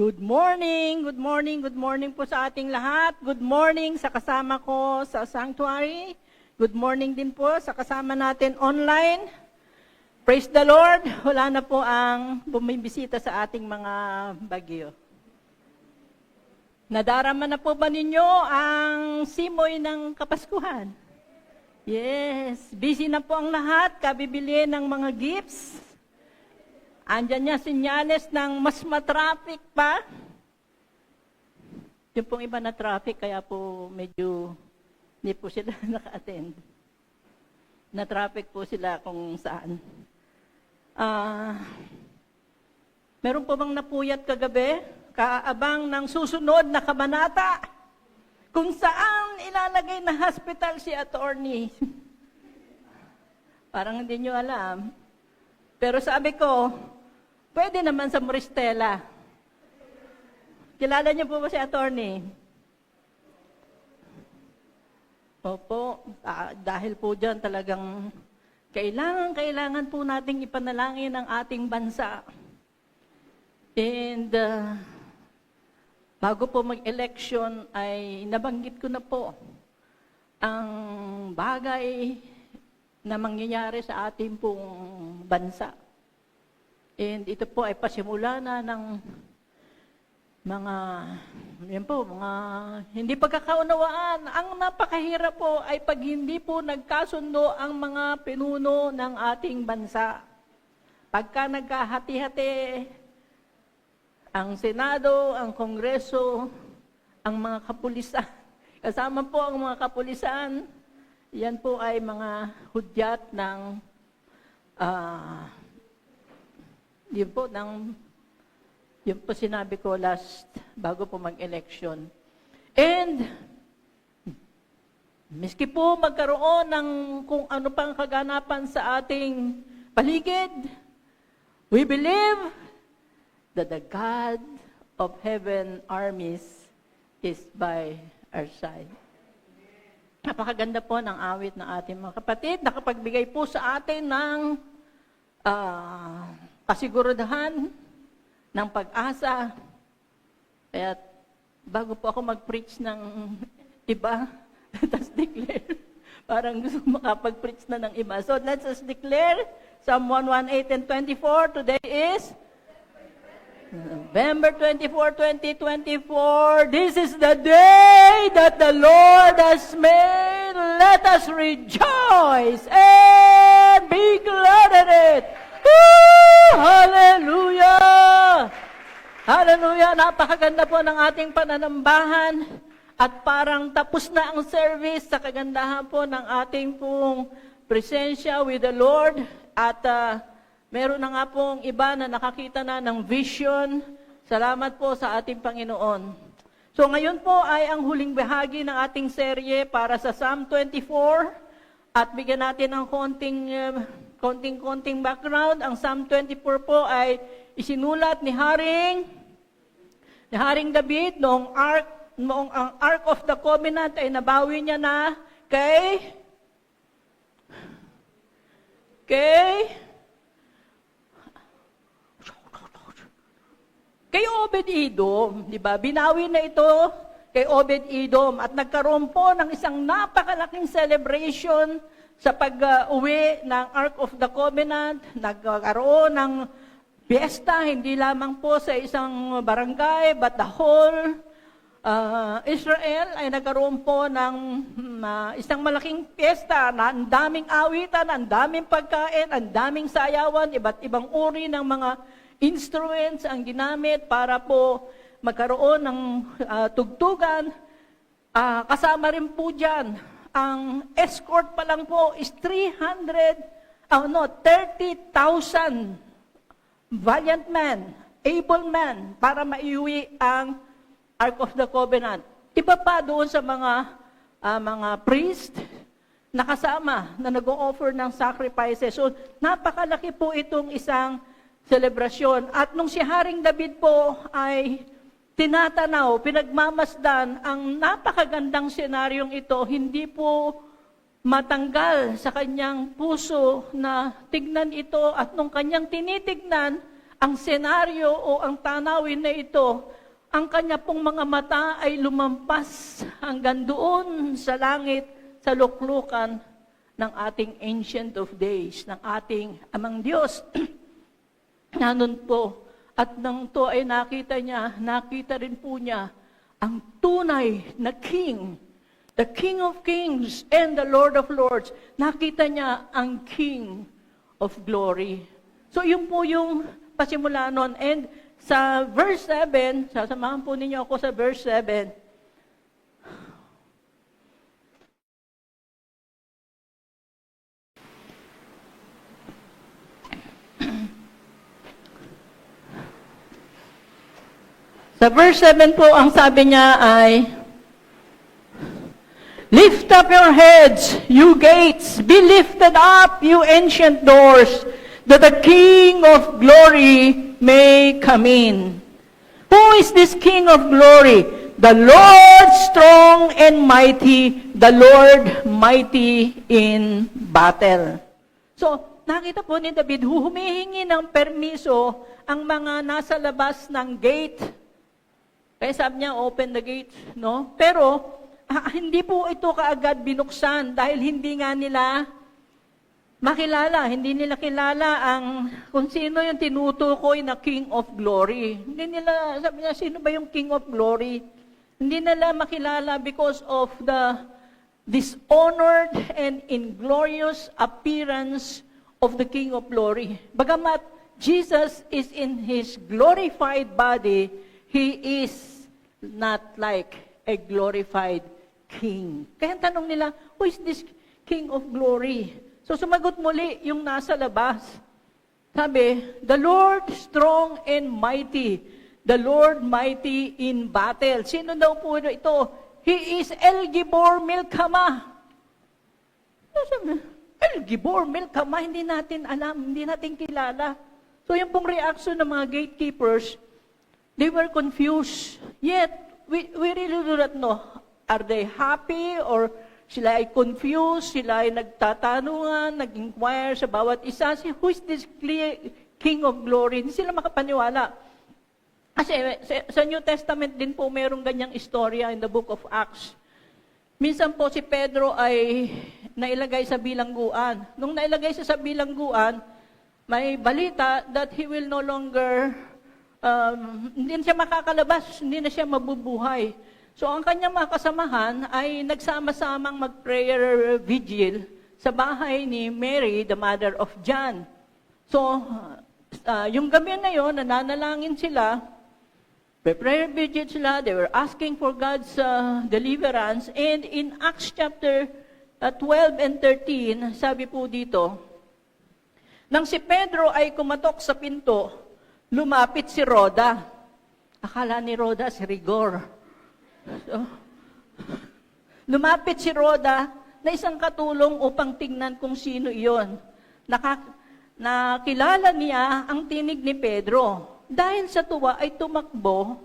Good morning, good morning, good morning po sa ating lahat. Good morning sa kasama ko sa sanctuary. Good morning din po sa kasama natin online. Praise the Lord. Wala na po ang bumibisita sa ating mga bagyo. Nadarama na po ba ninyo ang simoy ng Kapaskuhan? Yes, busy na po ang lahat, kabibili ng mga gifts. Andyan niya sinyales ng mas matraffic pa. Yung pong iba na traffic, kaya po medyo hindi po sila naka-attend. Na-traffic po sila kung saan. Meron po bang napuyat kagabi? Kaabang ng susunod na kabanata kung saan ilalagay na hospital si attorney. Parang hindi nyo alam. Pero sabi ko, pwede naman sa Moristela. Kilala niyo po ba si attorney? Opo, dahil po dyan talagang kailangan po nating ipanalangin ang ating bansa. And bago po mag-election ay nabanggit ko na po ang bagay na mangyayari sa ating pong bansa. And ito po ay pasimula na ng mga hindi pagkakaunawaan. Ang napakahirap po ay pag hindi po nagkasundo ang mga pinuno ng ating bansa. Pagka nagkahati-hati ang Senado, ang Kongreso, ang mga kapulisan, kasama po ang mga kapulisan, yan po ay mga hudyat ng yun po sinabi ko last bago po mag-election. And miski po magkaroon ng kung ano pang kaganapan sa ating paligid, we believe that the God of heaven armies is by our side. Napakaganda po ng awit ng ating mga kapatid. Nakapagbigay po sa atin ng kasiguraduhan ng pag-asa. Kaya bago po ako mag-preach ng iba, let us declare. Parang gusto makapag-preach na ng iba. So let us declare Psalm 118 and 24. Today is November 24, 2024. This is the day that the Lord has made. Let us rejoice and be glad in it. Woo! Hallelujah! Hallelujah! Napakaganda po ng ating pananambahan at parang tapos na ang service sa kagandahan po ng ating pong presensya with the Lord at meron na nga pong iba na nakakita na ng vision. Salamat po sa ating Panginoon. So ngayon po ay ang huling bahagi ng ating serye para sa Psalm 24 at bigyan natin ng konting background. Ang Psalm 24 po ay isinulat ni Haring David noong ang Ark of the Covenant ay nabawi niya na kay Obed-Edom, di ba? Binawi na ito kay Obed-Edom at nagkaroon po ng isang napakalaking celebration sa pag-uwi ng Ark of the Covenant. Nagkaroon ng fiesta, hindi lamang po sa isang barangay, but the whole Israel ay nagkaroon po ng isang malaking fiesta na ang daming awitan, ang daming pagkain, ang daming sayawan, iba't ibang uri ng mga instruments ang ginamit para po magkaroon ng tugtugan. Kasama rin po dyan, ang escort pa lang po is 30,000 valiant men, able men, para maiuwi ang Ark of the Covenant. Iba pa doon sa mga priest na kasama na nag-o-offer ng sacrifices. So, napakalaki po itong isang selebrasyon. At nung si Haring David po ay tinatanaw, pinagmamasdan ang napakagandang senaryong ito, hindi po matanggal sa kanyang puso na tignan ito at nung kanyang tinitignan ang senaryo o ang tanawin na ito, ang kanya pong mga mata ay lumampas hanggang doon sa langit, sa luklukan ng ating Ancient of Days, ng ating Amang Diyos. Nanon po, at nang to ay nakita niya, nakita rin po niya ang tunay na King, the King of Kings and the Lord of Lords. Nakita niya ang King of Glory. So yun po yung pasimula nun. And sa verse 7, sasamahan po ninyo ako sa verse 7. Sa verse 7 po, ang sabi niya ay, "Lift up your heads, you gates, be lifted up, you ancient doors, that the King of glory may come in." Who is this King of glory? The Lord strong and mighty, the Lord mighty in battle. So, nakita po ni David, humihingi ng permiso ang mga nasa labas ng gate. Kaya sabi niya, open the gates, no? Pero, hindi po ito kaagad binuksan dahil hindi nga nila makilala, hindi nila kilala kung sino yung tinutukoy na King of Glory. Hindi nila, sabi niya, sino ba yung King of Glory? Hindi nila makilala because of the dishonored and inglorious appearance of the King of Glory. Bagamat Jesus is in His glorified body, He is not like a glorified King. Kaya ang tanong nila, who is this King of Glory? So sumagot muli yung nasa labas. Sabi, the Lord strong and mighty, the Lord mighty in battle. Sino daw po ito? He is El Gibor Milkama. El Gibor Milkama, hindi natin alam, hindi natin kilala. So yung pong reaction ng mga gatekeepers, they were confused. Yet, we really do not know. Are they happy or sila ay confused, sila ay nagtatanungan, nag-inquire sa bawat isa, who is this King of Glory? Hindi sila makapaniwala. Kasi sa New Testament din po mayroong ganyang istorya in the book of Acts. Minsan po si Pedro ay nailagay sa bilangguan. Nung nailagay siya sa bilangguan, may balita that he will no longer hindi na siya makakalabas, hindi na siya mabubuhay. So ang kanyang mga kasamahan ay nagsama-samang mag-prayer vigil sa bahay ni Mary, the mother of John. So yung gabi na yon, nananalangin sila, prayer vigil sila, they were asking for God's deliverance. And in Acts chapter 12 and 13, sabi po dito, nang si Pedro ay kumatok sa pinto, lumapit si Roda. Akala ni Roda si Rigor. So, lumapit si Roda na isang katulong upang tingnan kung sino iyon. Nakilala niya ang tinig ni Pedro. Dahil sa tuwa ay tumakbo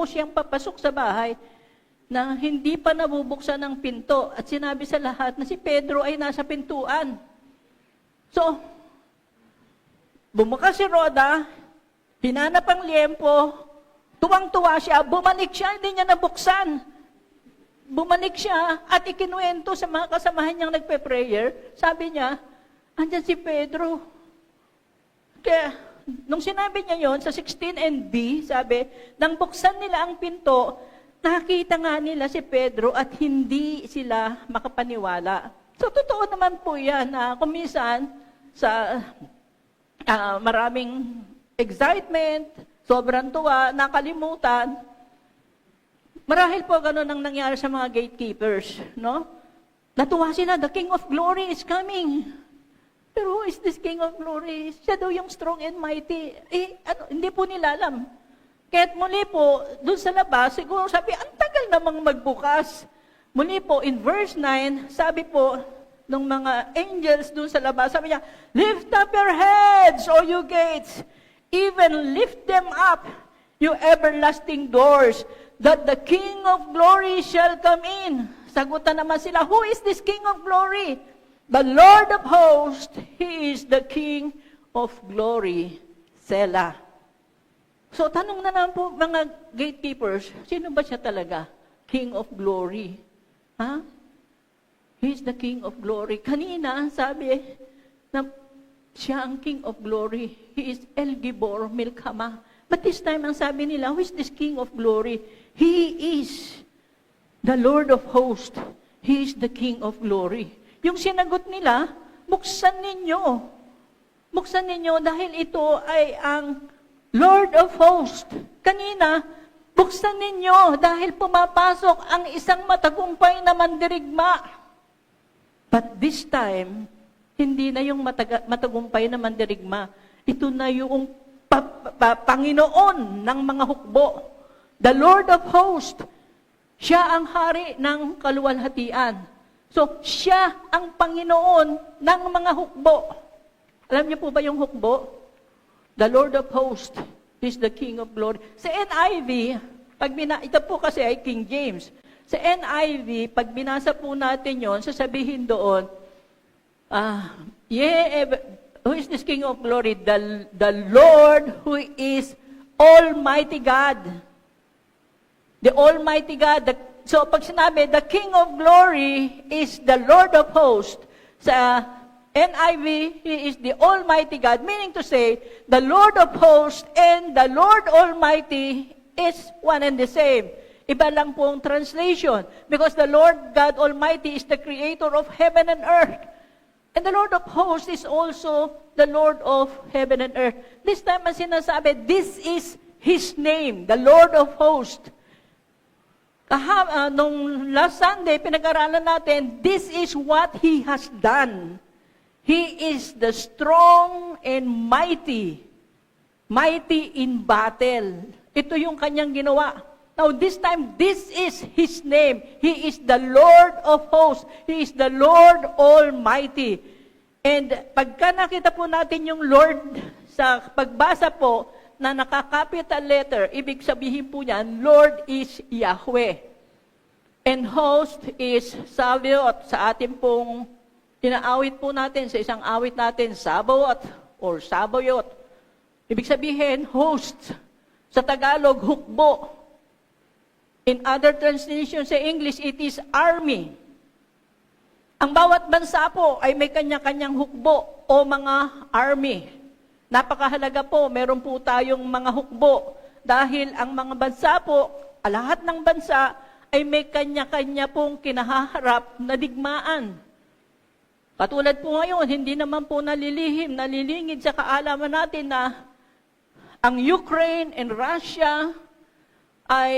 siyang papasok sa bahay na hindi pa nabubuksan ang pinto at sinabi sa lahat na si Pedro ay nasa pintuan. So, bumukas si Roda, hinanap ang liempo, tuwang-tuwa siya, bumalik siya, hindi niya nabuksan. Bumalik siya at ikinuwento sa mga kasamahan niyang nagpe-prayer. Sabi niya, andyan si Pedro. Kaya, nung sinabi niya yon sa 16 and B, sabi, nang buksan nila ang pinto, nakita nga nila si Pedro at hindi sila makapaniwala. So, totoo naman po yan na kumisan sa maraming excitement, sobrang tuwa, nakalimutan. Marahil po ganun ang nangyari sa mga gatekeepers, no? Natuwa sila, the King of Glory is coming. Pero who is this King of Glory? Siya daw yung strong and mighty. Hindi po nila alam. Kaya't muli po, dun sa labas, siguro sabi, ang tagal namang magbukas. Muli po, in verse 9, sabi po, ng mga angels dun sa labas, sabi niya, lift up your heads, O you gates, even lift them up, you everlasting doors, that the King of glory shall come in. Sagutan naman sila, who is this King of glory? The Lord of hosts, He is the King of glory. Sela. So tanong na naman po mga gatekeepers, sino ba siya talaga? King of Glory. Ha? He is the King of Glory. Kanina, sabi na siya ang King of Glory. He is El Gibor Milkama. But this time, ang sabi nila, who is this King of Glory? He is the Lord of Hosts. He is the King of Glory. Yung sinagot nila, buksan ninyo. Buksan ninyo dahil ito ay ang Lord of Hosts. Kanina, buksan ninyo dahil pumapasok ang isang matagumpay na mandirigma. But this time, hindi na yung matagumpay na mandirigma. Ito na yung Panginoon ng mga hukbo. The Lord of Hosts. Siya ang hari ng kaluwalhatian. So, siya ang Panginoon ng mga hukbo. Alam niyo po ba yung hukbo? The Lord of Hosts is the King of Glory. Sa NIV, ito po kasi ay King James. Sa NIV, pag binasa po natin yon, sasabihin doon, who is this King of Glory? The Lord who is Almighty God. The Almighty God. So pag sinabi, the King of Glory is the Lord of Hosts. Sa NIV, He is the Almighty God. Meaning to say, the Lord of Hosts and the Lord Almighty is one and the same. Iba lang po ang translation. Because the Lord God Almighty is the Creator of heaven and earth. And the Lord of Hosts is also the Lord of heaven and earth. This time, ang sinasabi, this is His name, the Lord of Hosts. Nung last Sunday, pinag-aralan natin, this is what He has done. He is the strong and mighty. Mighty in battle. Ito yung kanyang ginawa. Now, this time, this is His name. He is the Lord of Hosts. He is the Lord Almighty. And pagka nakita po natin yung Lord sa pagbasa po na naka-capital letter, ibig sabihin po niyan, Lord is Yahweh. And host is Sabaoth. Sa ating pong inaawit po natin, sa isang awit natin, Sabaoth or Sabaoth. Ibig sabihin, host. Sa Tagalog, hukbo. In other translations sa English, it is army. Ang bawat bansa po ay may kanya-kanyang hukbo o mga army. Napakahalaga po, meron po tayong mga hukbo. Dahil ang mga bansa po, lahat ng bansa, ay may kanya-kanya pong kinahaharap na digmaan. Katulad po ngayon, hindi naman po nalilingid sa kaalaman natin na ang Ukraine and Russia ay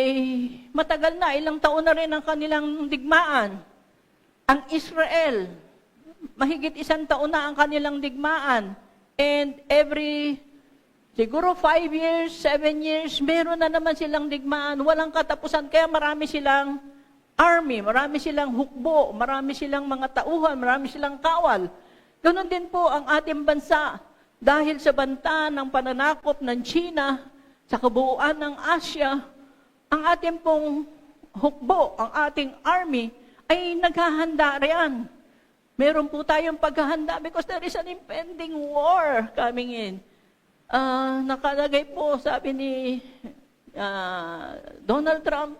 matagal na, ilang taon na rin ang kanilang digmaan. Ang Israel, mahigit 1 taon na ang kanilang digmaan. And siguro 5 years, 7 years, meron na naman silang digmaan. Walang katapusan. Kaya marami silang army, marami silang hukbo, marami silang mga tauhan, marami silang kawal. Ganon din po ang ating bansa. Dahil sa banta ng pananakop ng China, sa kabuuan ng Asia, ang ating pong hukbo, ang ating army, ay naghahanda riyan. Meron po tayong paghahanda because there is an impending war coming in. Nakalagay po, sabi ni Donald Trump,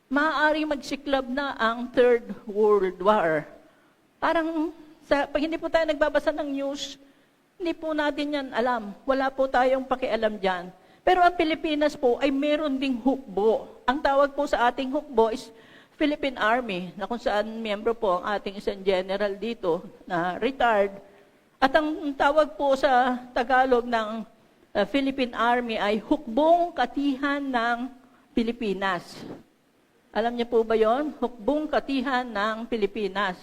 maaaring magsiklab na ang Third World War. Parang, pag hindi po tayo nagbabasa ng news, hindi po natin yan alam. Wala po tayong pakialam dyan. Pero ang Pilipinas po ay meron ding hukbo. Ang tawag po sa ating hukbo is Philippine Army, na kung saan miyembro po ang ating isang general dito na retired. At ang tawag po sa Tagalog ng Philippine Army ay Hukbong Katihan ng Pilipinas. Alam niyo po ba yon? Hukbong Katihan ng Pilipinas.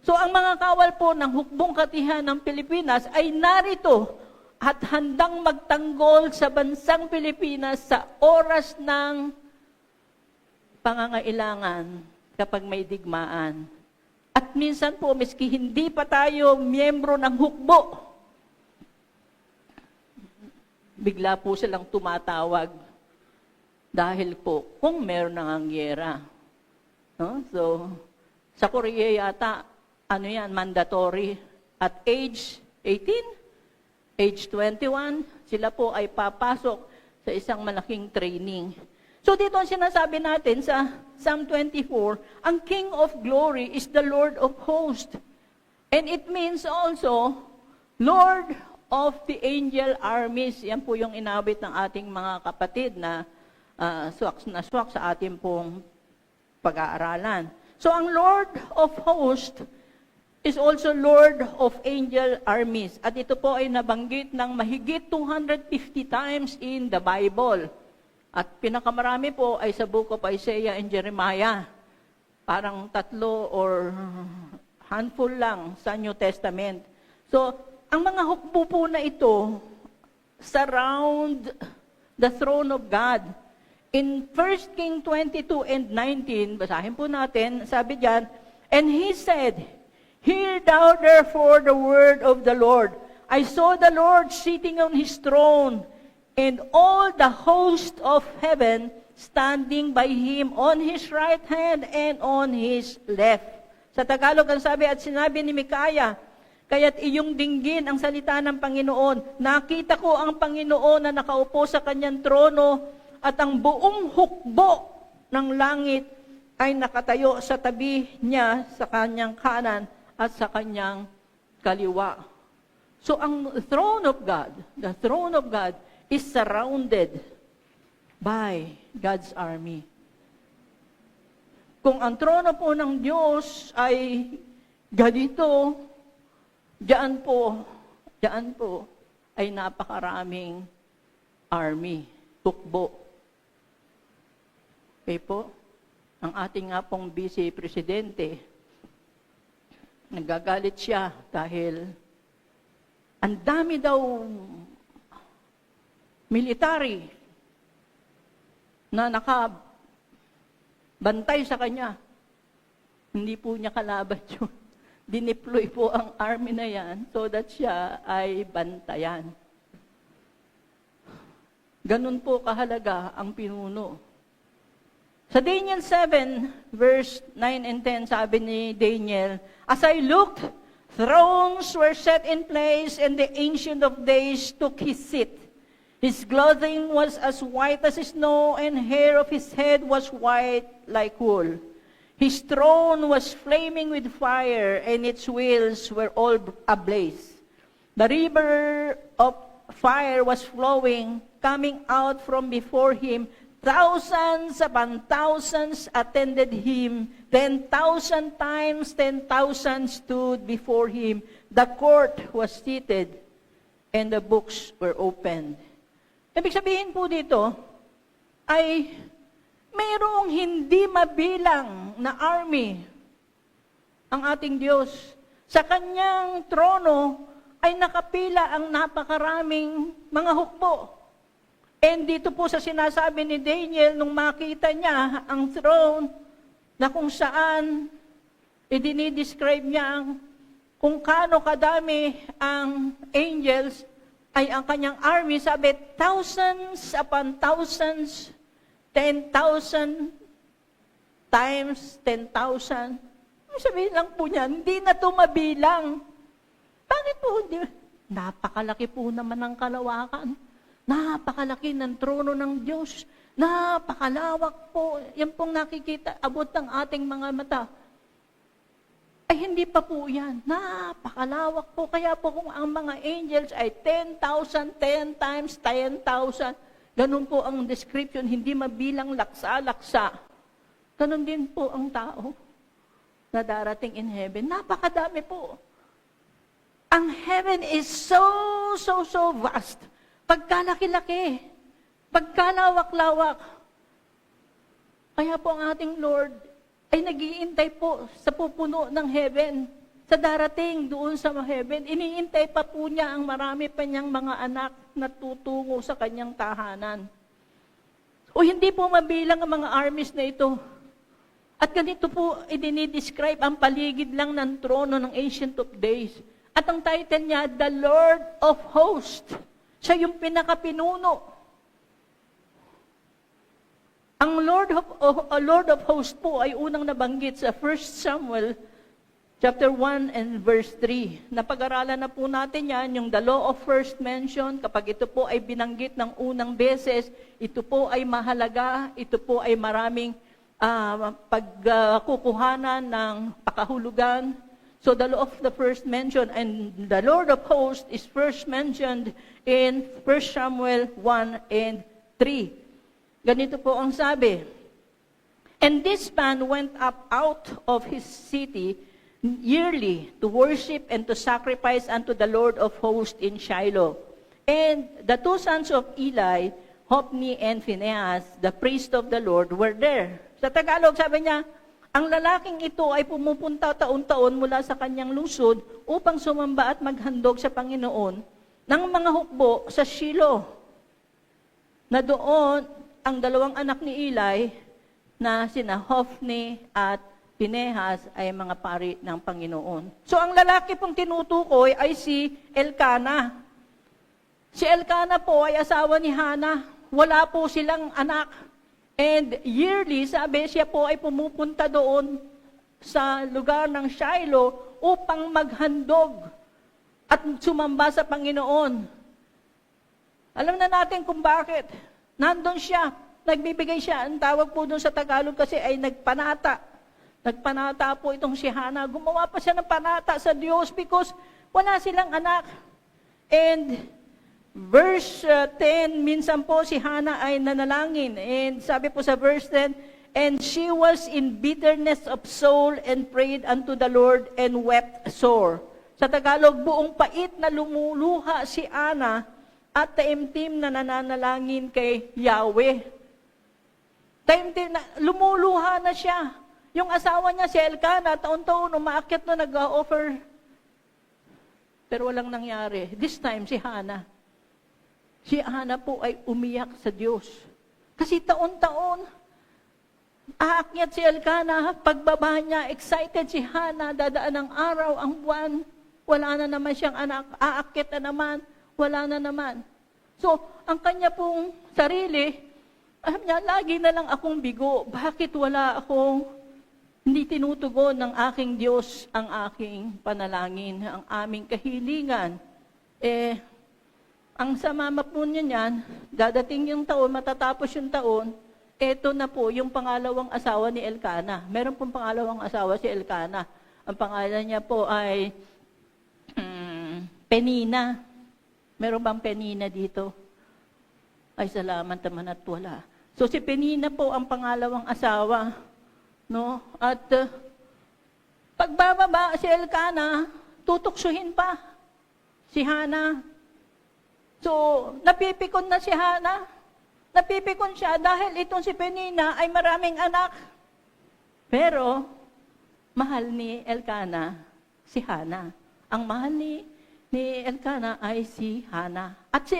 So ang mga kawal po ng Hukbong Katihan ng Pilipinas ay narito at handang magtanggol sa bansang Pilipinas sa oras ng pangangailangan kapag may digmaan. At minsan po, miski hindi pa tayo miyembro ng hukbo, bigla po silang tumatawag dahil po kung meron ng angyera. No? So, sa Korea yata, mandatory at age 18? age 21, sila po ay papasok sa isang malaking training. So dito ang sinasabi natin sa Psalm 24, ang King of Glory is the Lord of Hosts. And it means also, Lord of the angel armies. Yan po yung inabit ng ating mga kapatid na swak sa ating pong pag-aaralan. So ang Lord of Hosts is also Lord of angel armies. At ito po ay nabanggit ng mahigit 250 times in the Bible. At pinakamarami po ay sa Book of Isaiah and Jeremiah. Parang 3 or handful lang sa New Testament. So, ang mga hukbo po na ito surround the throne of God. In 1 King 22 and 19, basahin po natin, sabi diyan, and he said, hear thou therefore the word of the Lord. I saw the Lord sitting on his throne, and all the host of heaven standing by him on his right hand and on his left. Sa Tagalog ang sabi, at sinabi ni Mikaya, kaya't iyong dinggin ang salita ng Panginoon. Nakita ko ang Panginoon na nakaupo sa kanyang trono, at ang buong hukbo ng langit ay nakatayo sa tabi niya sa kanyang kanan at sa kanyang kaliwa. So ang throne of God, the throne of God is surrounded by God's army. Kung ang trono po ng Diyos ay ganito, diyan po ay napakaraming army, hukbo. Okay po, ang ating nga pong vice presidente, nagagalit siya dahil ang dami daw military na nakabantay sa kanya. Hindi po niya kalaban yun. Dineploy po ang army na yan so that siya ay bantayan. Ganun po kahalaga ang pinuno. Sa Daniel 7, verse 9 and 10, sabi ni Daniel, as I looked, thrones were set in place, and the Ancient of Days took his seat. His clothing was as white as snow, and hair of his head was white like wool. His throne was flaming with fire, and its wheels were all ablaze. The river of fire was flowing, coming out from before him. Thousands upon thousands attended him. 10,000 times 10,000 stood before him. The court was seated, and the books were opened. Ibig sabihin po dito ay mayroong hindi mabilang na army ang ating Diyos. Sa kanyang trono ay nakapila ang napakaraming mga hukbo. And dito po sa sinasabi ni Daniel, nung makita niya ang throne, na kung saan idinidescribe niya kung kaano kadami ang angels, ay ang kanyang army, sabi, thousands upon thousands, 10,000 times 10,000. Sabihin lang po niya, hindi na ito mabilang. Bakit po hindi? Napakalaki po naman ang kalawakan. Napakalaki ng trono ng Diyos. Napakalawak po. Yan pong nakikita, abot ng ating mga mata. Ay hindi pa po yan. Napakalawak po. Kaya po kung ang mga angels ay 10,000, 10 times 10,000, ganun po ang description, hindi mabilang laksa-laksa. Ganun din po ang tao na darating in heaven. Napakadami po. Ang heaven is so vast. Pagkalaki-laki, pagkalawak-lawak. Kaya po ang ating Lord ay nag-iintay po sa pupuno ng heaven, sa darating doon sa heaven. Iniintay pa po niya ang marami pa niyang mga anak na tutungo sa kanyang tahanan. O hindi po mabilang ang mga armies na ito. At ganito po idinidescribe ang paligid lang ng trono ng Ancient of Days. At ang title niya, The Lord of Hosts. Siya yung pinakapinuno. Ang Lord of Hosts po ay unang nabanggit sa 1 Samuel chapter 1 and verse 3. Napag-aralan na po natin yan, yung the law of first mention. Kapag ito po ay binanggit ng unang beses, ito po ay mahalaga, ito po ay maraming pagkukuhanan ng pakahulugan. So the law of the first mention, and the Lord of hosts is first mentioned in 1 Samuel 1 and 3. Ganito po ang sabi, "And this man went up out of his city yearly to worship and to sacrifice unto the Lord of hosts in Shiloh. And the two sons of Eli, Hophni and Phinehas, the priest of the Lord, were there." Sa Tagalog, sabi niya, ang lalaking ito ay pumupunta taon-taon mula sa kanyang lungsod upang sumamba at maghandog sa Panginoon ng mga hukbo sa Shiloh. Na doon, ang dalawang anak ni Eli, na sina Hophni at Phinehas, ay mga pari ng Panginoon. So ang lalaki pong tinutukoy ay si Elkanah. Si Elkanah po ay asawa ni Hannah. Wala po silang anak. And yearly, sabi, siya po ay pumupunta doon sa lugar ng Shiloh upang maghandog at sumamba sa Panginoon. Alam na natin kung bakit. Nandun siya, nagbibigay siya. Ang tawag po doon sa Tagalog kasi ay nagpanata. Nagpanata po itong si Hannah. Gumawa pa siya ng panata sa Diyos because wala silang anak. And verse 10, minsan po si Hannah ay nanalangin. And sabi po sa verse 10, "And she was in bitterness of soul and prayed unto the Lord and wept sore." Sa Tagalog, buong pait na lumuluha si Hannah at taimtim na nananalangin kay Yahweh. Taimtim na, lumuluha na siya. Yung asawa niya, si Elkanah, taon-taon umaakyat na nag-offer. Pero walang nangyari. This time, si Hannah. Si Hannah po ay umiyak sa Diyos. Kasi taon-taon, aakyat si Elkanah, pagbaba niya, excited si Hannah, dadaan ang araw, ang buwan, wala na naman siyang anak, aakyat na naman, wala na naman. So, ang kanya pong sarili, alam niya, lagi na lang akong bigo. Bakit wala akong, hindi tinutugon ng aking Diyos ang aking panalangin, ang aming kahilingan? Ang sama po niya niyan, dadating yung taon, matatapos yung taon, eto na po yung pangalawang asawa ni Elkanah. Meron pong pangalawang asawa si Elkanah. Ang pangalan niya po ay Penina. Meron bang Penina dito? Ay, salamat naman at wala. So si Penina po ang pangalawang asawa. No? At pagbababa si Elkanah, tutuksuhin pa si Hannah. So, napipikon na si Hannah. Napipikon siya dahil itong si Penina ay maraming anak. Pero, mahal ni Elkanah si Hannah. Ang mahal ni Elkanah ay si Hannah. At si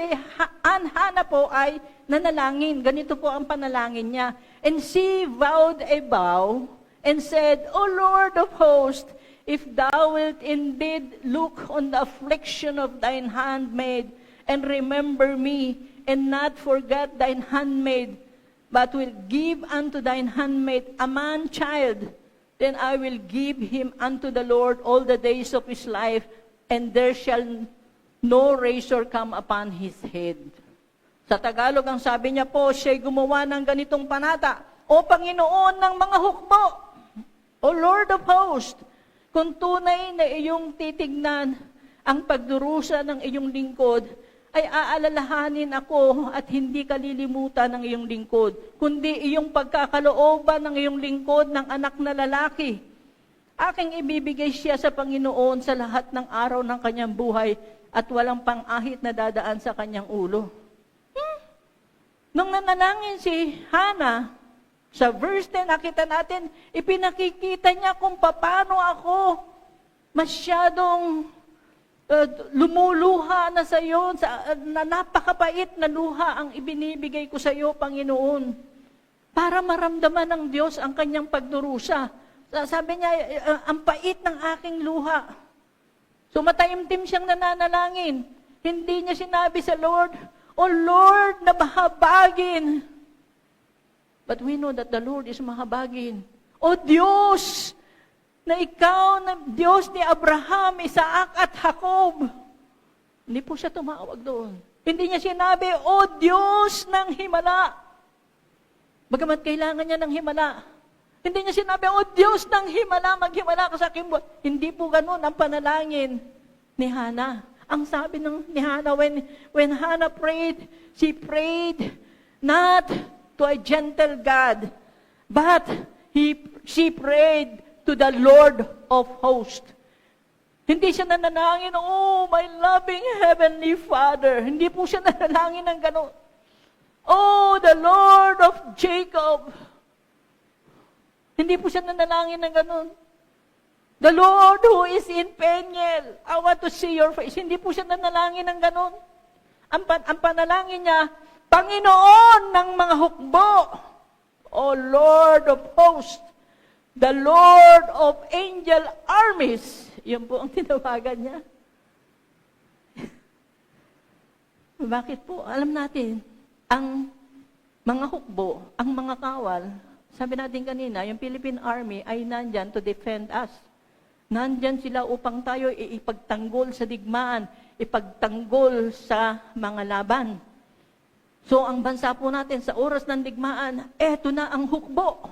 Hannah po ay nanalangin. Ganito po ang panalangin niya. "And she vowed a vow and said, O Lord of hosts, if thou wilt indeed look on the affliction of thine handmaid, and remember me, and not forget thine handmaid, but will give unto thine handmaid a man-child, then I will give him unto the Lord all the days of his life, and there shall no razor come upon his head." Sa Tagalog, ang sabi niya po, siya'y gumawa ng ganitong panata, "O Panginoon ng mga hukbo, O Lord of hosts, kung tunay na iyong titignan ang pagdurusa ng iyong lingkod, ay aalalahanin ako at hindi kalilimutan ng iyong lingkod, kundi iyong pagkakalooban ng iyong lingkod ng anak na lalaki. Aking ibibigay siya sa Panginoon sa lahat ng araw ng kanyang buhay at walang pang-ahit na dadaan sa kanyang ulo." Nung nanalangin si Hannah, sa verse 10, nakita natin, ipinakikita niya kung paano ako masyadong lumuluha na sa iyo, na napakapait na luha ang ibinibigay ko sa iyo, Panginoon, para maramdaman ng Diyos ang kanyang pagdurusa. Sabi niya, ang pait ng aking luha. So mataimtim siyang nananalangin. Hindi niya sinabi sa Lord, "O Lord, na mahabagin." But we know that the Lord is mahabagin. "O Diyos, na ikaw na Diyos ni Abraham, Isaac at Jacob. Hindi po siya tumawag doon. Hindi niya sinabi, O Diyos ng himala. Bagamat kailangan niya ng himala. Hindi niya sinabi, O Diyos ng himala, maghimala ka sa aking buhay. Hindi po ganun ang panalangin ni Hannah. Ang sabi ni Hannah, when Hannah prayed, she prayed not to a gentle God, but she prayed to the Lord of hosts. Hindi siya nanalangin, oh, my loving Heavenly Father. Hindi po siya nanalangin ng gano'n. Oh, the Lord of Jacob. Hindi po siya nanalangin ng gano'n. The Lord who is in Peniel, I want to see your face. Hindi po siya nanalangin ng gano'n. Ang panalangin niya, Panginoon ng mga hukbo, O Lord of hosts, the Lord of angel armies. Yun po ang tinawagan niya. Bakit po? Alam natin, ang mga hukbo, ang mga kawal, sabi natin kanina, yung Philippine Army ay nandyan to defend us. Nandyan sila upang tayo ipagtanggol sa digmaan, ipagtanggol sa mga laban. So, ang bansa po natin sa oras ng digmaan, eto na ang hukbo.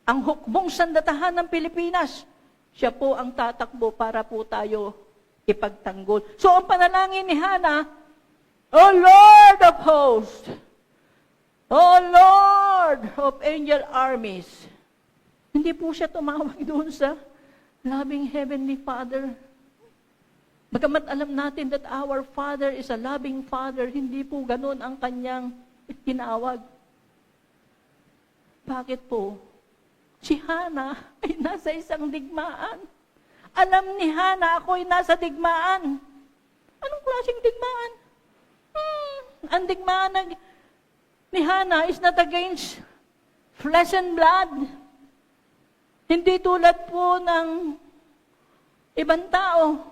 Ang hukbong sandatahan ng Pilipinas, siya po ang tatakbo para po tayo ipagtanggol. So, ang panalangin ni Hannah, O Lord of hosts, O Lord of angel armies. Hindi po siya tumawag doon sa loving Heavenly Father. Bagamat alam natin that our Father is a loving Father, hindi po ganun ang kanyang tinawag. Bakit po? Si Hannah ay nasa isang digmaan. Alam ni Hannah, ako'y nasa digmaan. Anong klaseng digmaan? Ang digmaan ni Hannah is not against flesh and blood. Hindi tulad po ng ibang tao.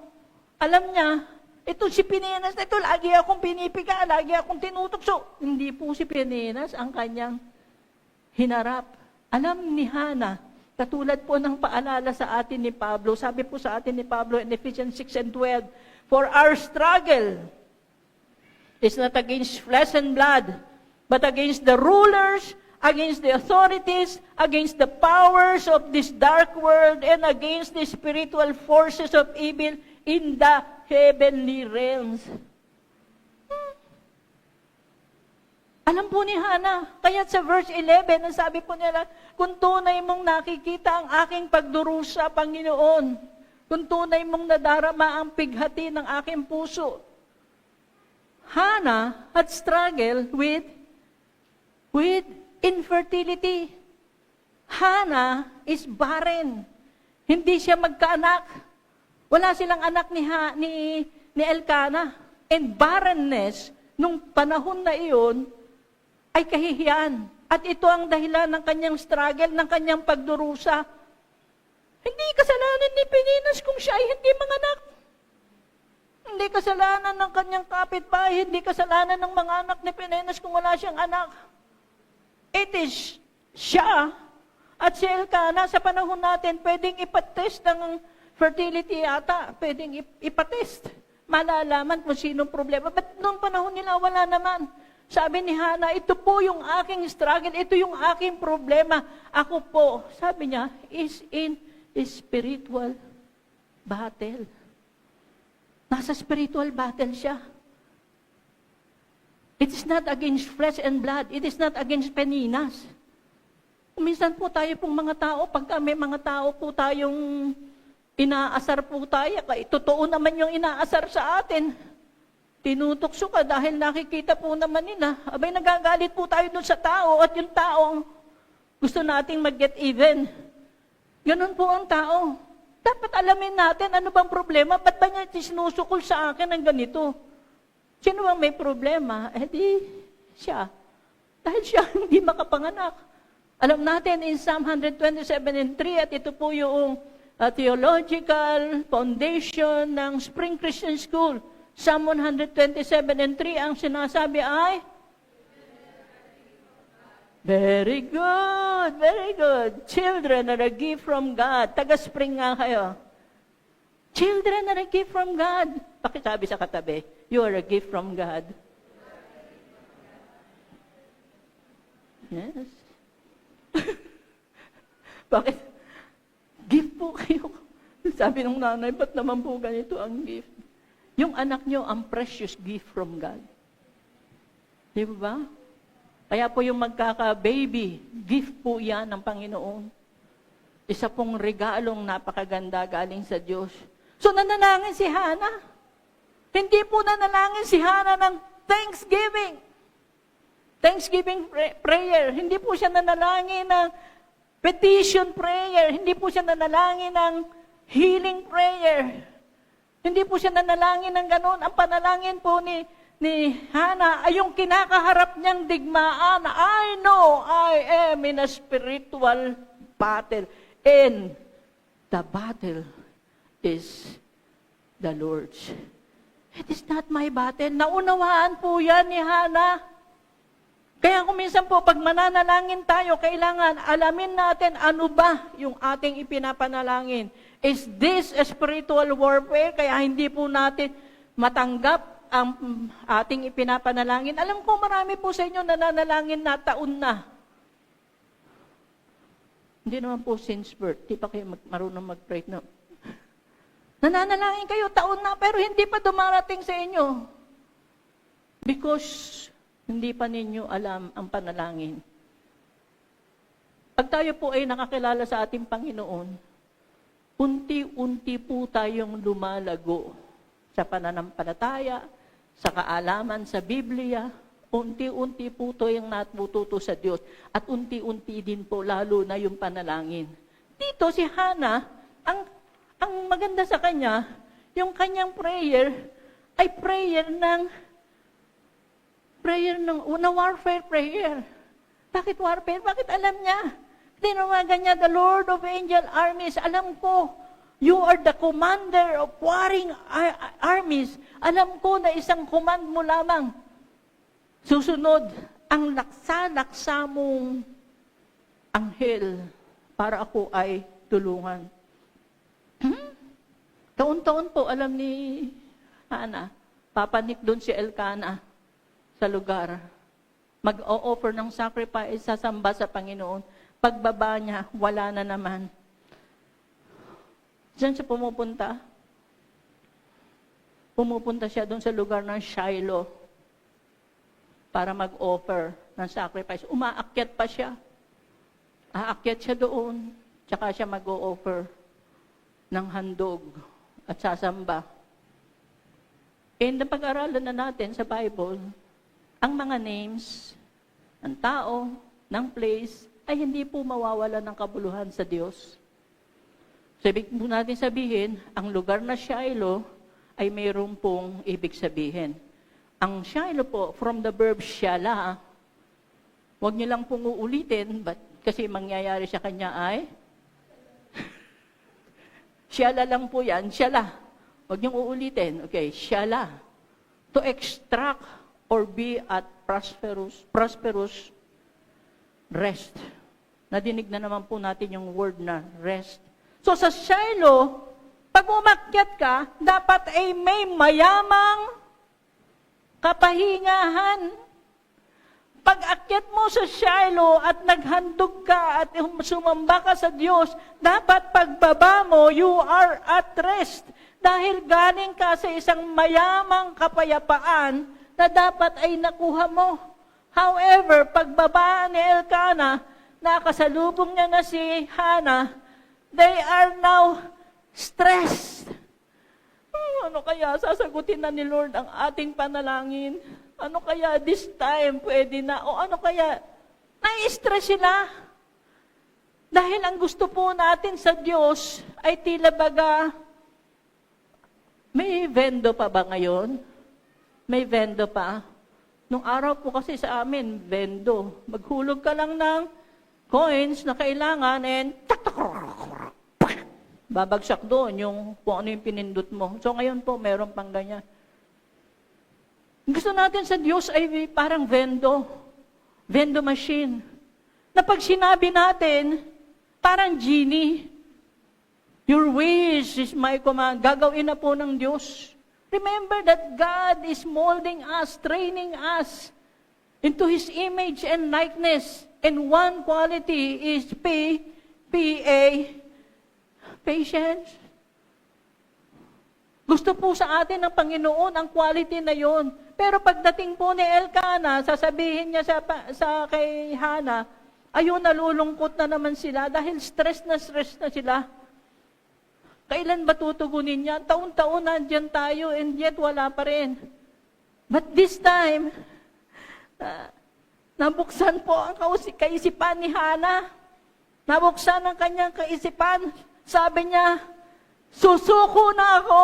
Alam niya, ito si Peninas, ito lagi akong pinipika, lagi akong tinutokso. Hindi po si Peninas ang kanyang hinarap. Alam ni Hannah, katulad po ng paalala sa atin ni Pablo, sabi po sa atin ni Pablo in Ephesians 6:12, For our struggle is not against flesh and blood, but against the rulers, against the authorities, against the powers of this dark world, and against the spiritual forces of evil in the heavenly realms. Alam po ni Hannah, kaya sa verse 11, ang sabi po nila, kung tunay mong nakikita ang aking pagdurusa, Panginoon, kung tunay mong nadarama ang pighati ng aking puso. Hannah had struggled with infertility. Hannah is barren. Hindi siya magkaanak. Wala silang anak ni Elkanah. And barrenness, nung panahon na iyon, ay kahihiyan. At ito ang dahilan ng kanyang struggle, ng kanyang pagdurusa. Hindi kasalanan ni Peninas kung siya ay hindi manganak. Hindi kasalanan ng kanyang kapitbahay, hindi kasalanan ng mga anak ni Peninas kung wala siyang anak. It is siya at si Elkanah sa panahon natin, pwedeng ipatest ng fertility ata, pwedeng ipatest. Malalaman kung sinong problema. But noong panahon nila, wala naman. Sabi ni Hannah, ito po yung aking struggle, ito yung aking problema. Ako po, sabi niya, is in a spiritual battle. Nasa spiritual battle siya. It is not against flesh and blood. It is not against Peninas. Minsan po tayo pong mga tao, pagka may mga tao po tayong inaasar po tayo, totoo naman yung inaasar sa atin. Tinutokso ka dahil nakikita po naman nila. Abay, nagagalit po tayo dun sa tao at yung tao gusto nating mag-get even. Ganun po ang tao. Dapat alamin natin ano bang problema. Ba't ba niya sinusukol sa akin ng ganito? Sino bang may problema? Eh di, siya. Dahil siya hindi makapanganak. Alam natin in Psalm 127:3 at ito po yung theological foundation ng Spring Christian School. Psalm 127:3 ang sinasabi ay, Very good, very good. Children are a gift from God. Taga-spring nga kayo. Children are a gift from God. Pakisabi sa katabi, you are a gift from God. Yes. Bakit? Gift po kayo. Sabi ng nanay, ba't naman po ganito ang gift? Yung anak nyo, ang precious gift from God. Di ba? Kaya po yung magkaka-baby, gift po yan ng Panginoon. Isa pong regalong napakaganda galing sa Diyos. So nanalangin si Hannah. Hindi po nanalangin si Hannah ng thanksgiving. Thanksgiving prayer. Hindi po siya nanalangin ng petition prayer. Hindi po siya nanalangin ng healing prayer. Hindi po siya nanalangin ng ganun. Ang panalangin po ni Hannah ay yung kinakaharap niyang digmaan. I know I am in a spiritual battle. And the battle is the Lord's. It is not my battle. Naunawaan po yan ni Hannah. Kaya kung minsan po, pag mananalangin tayo, kailangan alamin natin ano ba yung ating ipinapanalangin. Is this a spiritual warfare? Kaya hindi po natin matanggap ang ating ipinapanalangin. Alam ko marami po sa inyo nananalangin na taon na. Hindi naman po since birth. Di pa kayo marunong mag-pray na. Nananalangin kayo taon na pero hindi pa dumarating sa inyo. Because hindi pa ninyo alam ang panalangin. Pag tayo po ay nakakilala sa ating Panginoon, unti-unti po tayong lumalago sa pananampalataya, sa kaalaman sa Biblia, unti-unti po tayong natututo sa Diyos, at unti-unti din po lalo na yung panalangin. Dito si Hannah, ang maganda sa kanya, yung kanyang prayer ay prayer ng warfare prayer. Bakit warfare? Bakit alam niya? Tinawagan niya, the Lord of Angel Armies. Alam ko, you are the commander of warring armies. Alam ko na isang command mo lamang. Susunod, ang laksa-laksa mong anghel para ako ay tulungan. Taon-taon po, alam ni Hannah, papanik doon si Elkanah sa lugar. Mag-o-offer ng sacrifice, sasamba sa Panginoon. Pagbaba niya, wala na naman. Diyan siya pumupunta. Pumupunta siya doon sa lugar ng Shiloh para mag-offer ng sacrifice. Umaakyat pa siya. Aakyat siya doon. Tsaka siya mag-o-offer ng handog at sasamba. And napag-aralan na natin sa Bible, ang mga names ng tao, ng place, ay hindi po mawawala ng kabuluhan sa Diyos. So, ibig po natin sabihin, ang lugar na Shiloh ay mayroon pong ibig sabihin. Ang Shiloh po, from the verb shala, huwag niyo lang pong uulitin, kasi mangyayari sa kanya ay, shala lang po yan, shala. Huwag niyong uulitin. Okay, shala. To extract or be at prosperous rest. Nadinig na naman po natin yung word na rest. So sa Shiloh, pag umakyat ka, dapat ay may mayamang kapahingahan. Pag akyat mo sa Shiloh at naghandog ka at sumamba ka sa Diyos, dapat pagbaba mo, you are at rest. Dahil galing ka sa isang mayamang kapayapaan na dapat ay nakuha mo. However, pagbaba ni Elkanah, nakasalubong niya na si Hannah, they are now stressed. Ano kaya sasagutin na ni Lord ang ating panalangin? Ano kaya this time pwede na? O ano kaya? Na-stress sila. Dahil ang gusto po natin sa Diyos ay tila baga, may vendo pa ba ngayon? May vendo pa. Nung araw po kasi sa amin, vendo. Maghulog ka lang ng coins na kailangan and babagsak doon yung kung ano yung pinindot mo. So ngayon po, meron pang ganyan. Gusto natin sa Diyos ay parang vendo. Vendo machine. na pag sinabi natin, parang genie, your wish is my command. Gagawin na po ng Diyos. Remember that God is molding us, training us into His image and likeness. And one quality is patience. Gusto po sa atin ng Panginoon ang quality na yon. Pero pagdating po ni Elkanah, sasabihin niya kay Hannah, ayun, nalulungkot na naman sila dahil stress na sila. Kailan ba tutugunin niya? Taon-taon nandiyan tayo and yet wala pa rin. But this time, nabuksan po ang kaisipan ni Hannah. Nabuksan ang kanyang kaisipan. Sabi niya, susuko na ako.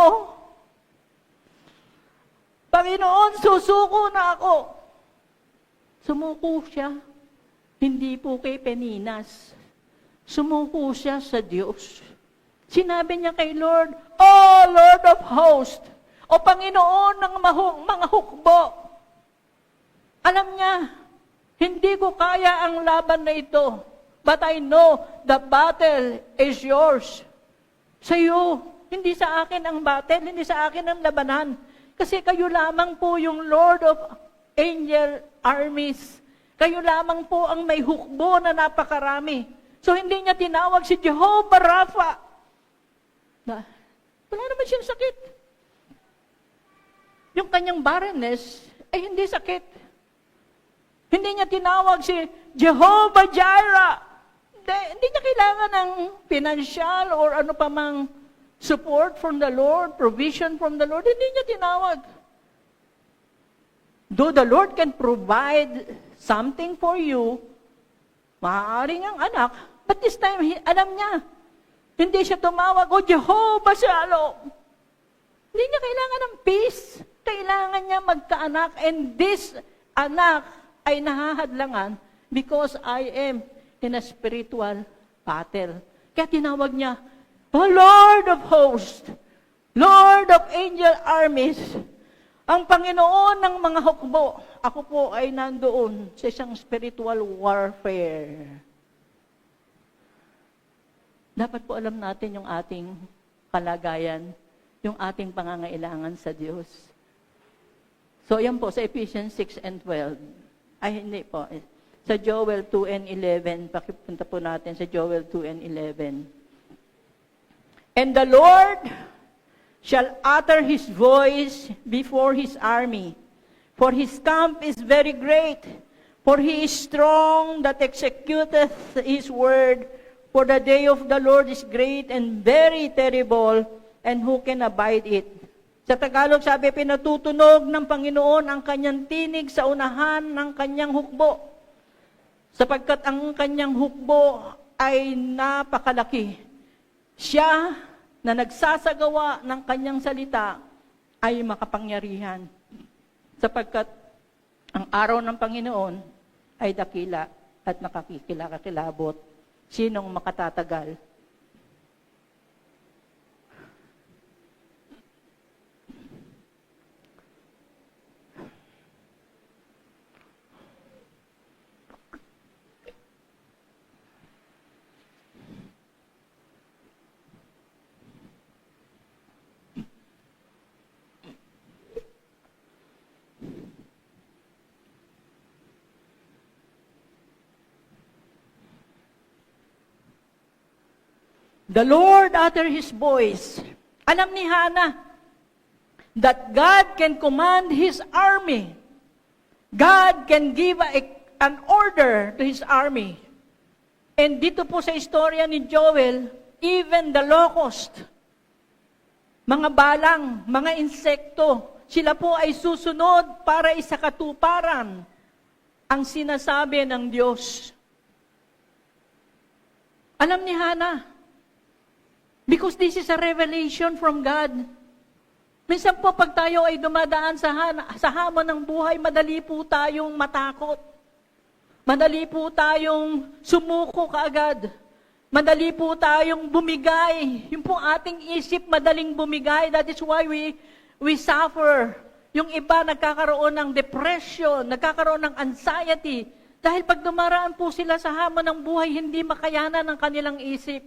Panginoon, susuko na ako. Sumuko siya. Hindi po kay Peninas. Sumuko siya sa Diyos. Sinabi niya kay Lord, "Oh, Lord of hosts, o Panginoon ng mga hukbo." Alam niya, hindi ko kaya ang laban na ito. But I know the battle is yours. Sa iyo, hindi sa akin ang battle, hindi sa akin ang labanan. Kasi kayo lamang po yung Lord of angel armies. Kayo lamang po ang may hukbo na napakarami. So hindi niya tinawag si Jehovah Rapha. Wala naman siyang sakit. Yung kanyang barrenness ay hindi sakit. Hindi niya tinawag si Jehovah Jireh. Hindi niya kailangan ng financial or ano pa mang support from the Lord, provision from the Lord. Hindi niya tinawag. Though the Lord can provide something for you, maaaring ang anak, but this time, alam niya, hindi siya tumawag, "Oh, Jehovah Shalom." Hindi niya kailangan ng peace. Kailangan niya magkaanak, and this anak ay nahahadlangan because I am in a spiritual battle. Kaya tinawag niya, "Oh, Lord of hosts, Lord of angel armies, ang Panginoon ng mga hukbo." Ako po ay nandoon sa isang spiritual warfare. Dapat po alam natin yung ating kalagayan, yung ating pangangailangan sa Diyos. So, yan po, sa Ephesians 6 and 12. Ay, hindi po. Sa Joel 2 and 11, pakipunta po natin sa Joel 2 and 11. "And the Lord shall utter His voice before His army, for His camp is very great, for He is strong that executeth His word, for the day of the Lord is great and very terrible, and who can abide it?" Sa Tagalog sabi, pinatutunog ng Panginoon ang kanyang tinig sa unahan ng kanyang hukbo, sapagkat ang kanyang hukbo ay napakalaki. Siya na nagsasagawa ng kanyang salita ay makapangyarihan, sapagkat ang araw ng Panginoon ay dakila at nakakikilabot. Sinong makatatagal? The Lord uttered His voice. Alam ni Hannah that God can command His army. God can give an order to His army. And dito po sa istorya ni Joel, even the locust, mga balang, mga insekto, sila po ay susunod para isakatuparan ang sinasabi ng Diyos. Alam ni Hannah, because this is a revelation from God. Minsan po pag tayo ay dumadaan sa hamon ng buhay, madali po tayong matakot. Madali po tayong sumuko kaagad. Madali po tayong bumigay. Yung po ating isip madaling bumigay. That is why we suffer. Yung iba nagkakaroon ng depression, nagkakaroon ng anxiety. Dahil pag dumaraan po sila sa hamon ng buhay, hindi makayanan ng kanilang isip.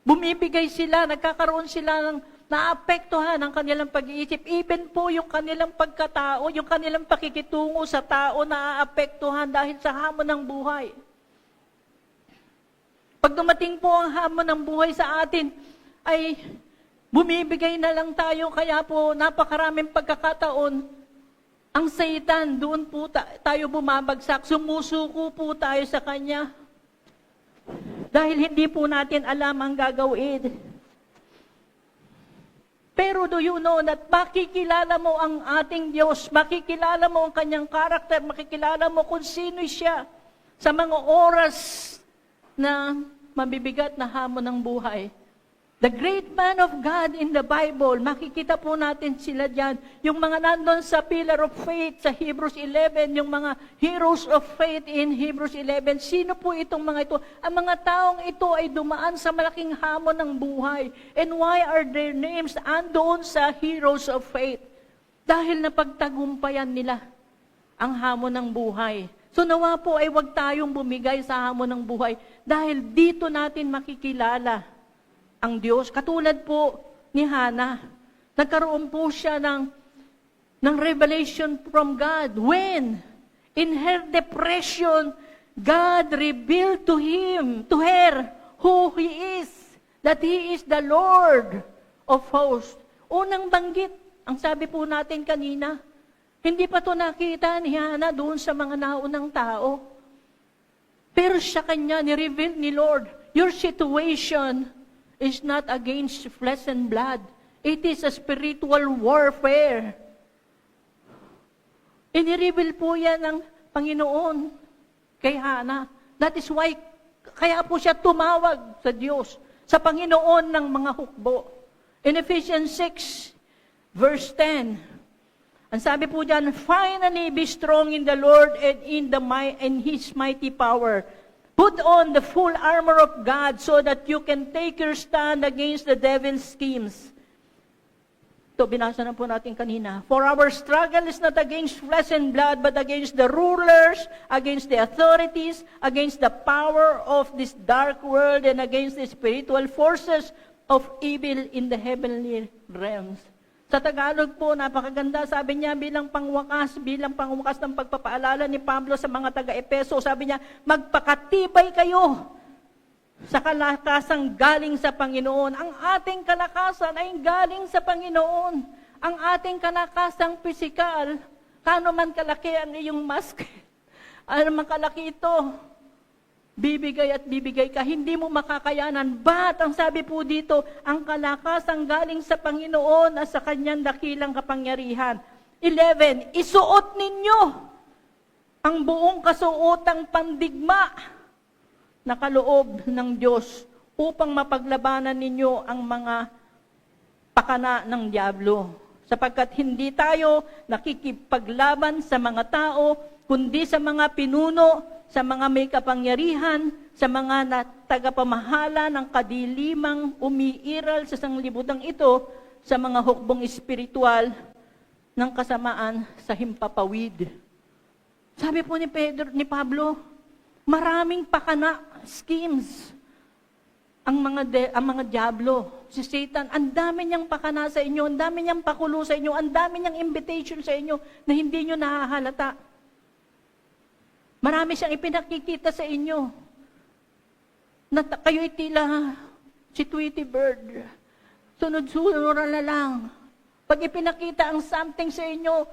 Bumibigay sila, nagkakaroon sila ng naapektuhan ang kanilang pag-iisip. Even po yung kanilang pagkatao, yung kanilang pakikitungo sa tao, naaapektuhan dahil sa hamon ng buhay. Pag dumating po ang hamon ng buhay sa atin, ay bumibigay na lang tayo, kaya po napakaraming pagkakataon, ang Satan, doon po tayo bumabagsak, sumusuko po tayo sa kanya. Dahil hindi po natin alam ang gagawin. Pero do you know that makikilala mo ang ating Diyos, makikilala mo ang kanyang karakter, makikilala mo kung sino siya sa mga oras na mabibigat na hamon ng buhay. The great man of God in the Bible, makikita po natin sila dyan. Yung mga nandun sa pillar of faith sa Hebrews 11, yung mga heroes of faith in Hebrews 11, sino po itong mga ito? Ang mga taong ito ay dumaan sa malaking hamon ng buhay. And why are their names andoon sa heroes of faith? Dahil napagtagumpayan nila ang hamon ng buhay. So nawa po ay wag tayong bumigay sa hamon ng buhay dahil dito natin makikilala ang Diyos. Katulad po ni Hannah, nagkaroon po siya ng revelation from God. When, in her depression, God revealed to her, who He is, that He is the Lord of hosts. Unang banggit, ang sabi po natin kanina, hindi pa to nakita ni Hannah doon sa mga naunang tao. Pero siya kanya, ni-reveal ni Lord, your situation is not against flesh and blood. It is a spiritual warfare. Inireveal po yan ng Panginoon kay Hannah. That is why, kaya po siya tumawag sa Diyos, sa Panginoon ng mga hukbo. In Ephesians 6, verse 10, ang sabi po dyan, finally be strong in the Lord and in His mighty power. Put on the full armor of God so that you can take your stand against the devil's schemes. Ito, binasa na po natin kanina. For our struggle is not against flesh and blood, but against the rulers, against the authorities, against the power of this dark world, and against the spiritual forces of evil in the heavenly realms. Sa Tagalog po, napakaganda, sabi niya bilang pangwakas ng pagpapaalala ni Pablo sa mga taga-Epeso, sabi niya, magpakatibay kayo sa kalakasang galing sa Panginoon. Ang ating kalakasan ay galing sa Panginoon. Ang ating kalakasang pisikal, kano man kalaki ang iyong mask, ano man kalaki ito, bibigay at bibigay ka, hindi mo makakayanan. But, ang sabi po dito, ang kalakasang galing sa Panginoon at sa kanyang dakilang kapangyarihan. 11, isuot ninyo ang buong kasuotang pandigma na kaloob ng Diyos upang mapaglabanan ninyo ang mga pakana ng dyablo. Sapagkat hindi tayo nakikipaglaban sa mga tao, kundi sa mga pinuno, sa mga may kapangyarihan, sa mga tagapamahala ng kadilimang umiiral sa sanglibutang ito, sa mga hukbong espiritual ng kasamaan sa himpapawid. Sabi po ni Pablo, maraming pakana, schemes, ang mga dyablo, si Satan, ang dami niyang pakana sa inyo, ang dami niyang pakulo sa inyo, ang dami niyang invitation sa inyo na hindi niyo nahahalata. Marami siyang ipinakikita sa inyo na kayo'y tila si Tweety Bird. Sunod-sunod na lang. Pag ipinakita ang something sa inyo,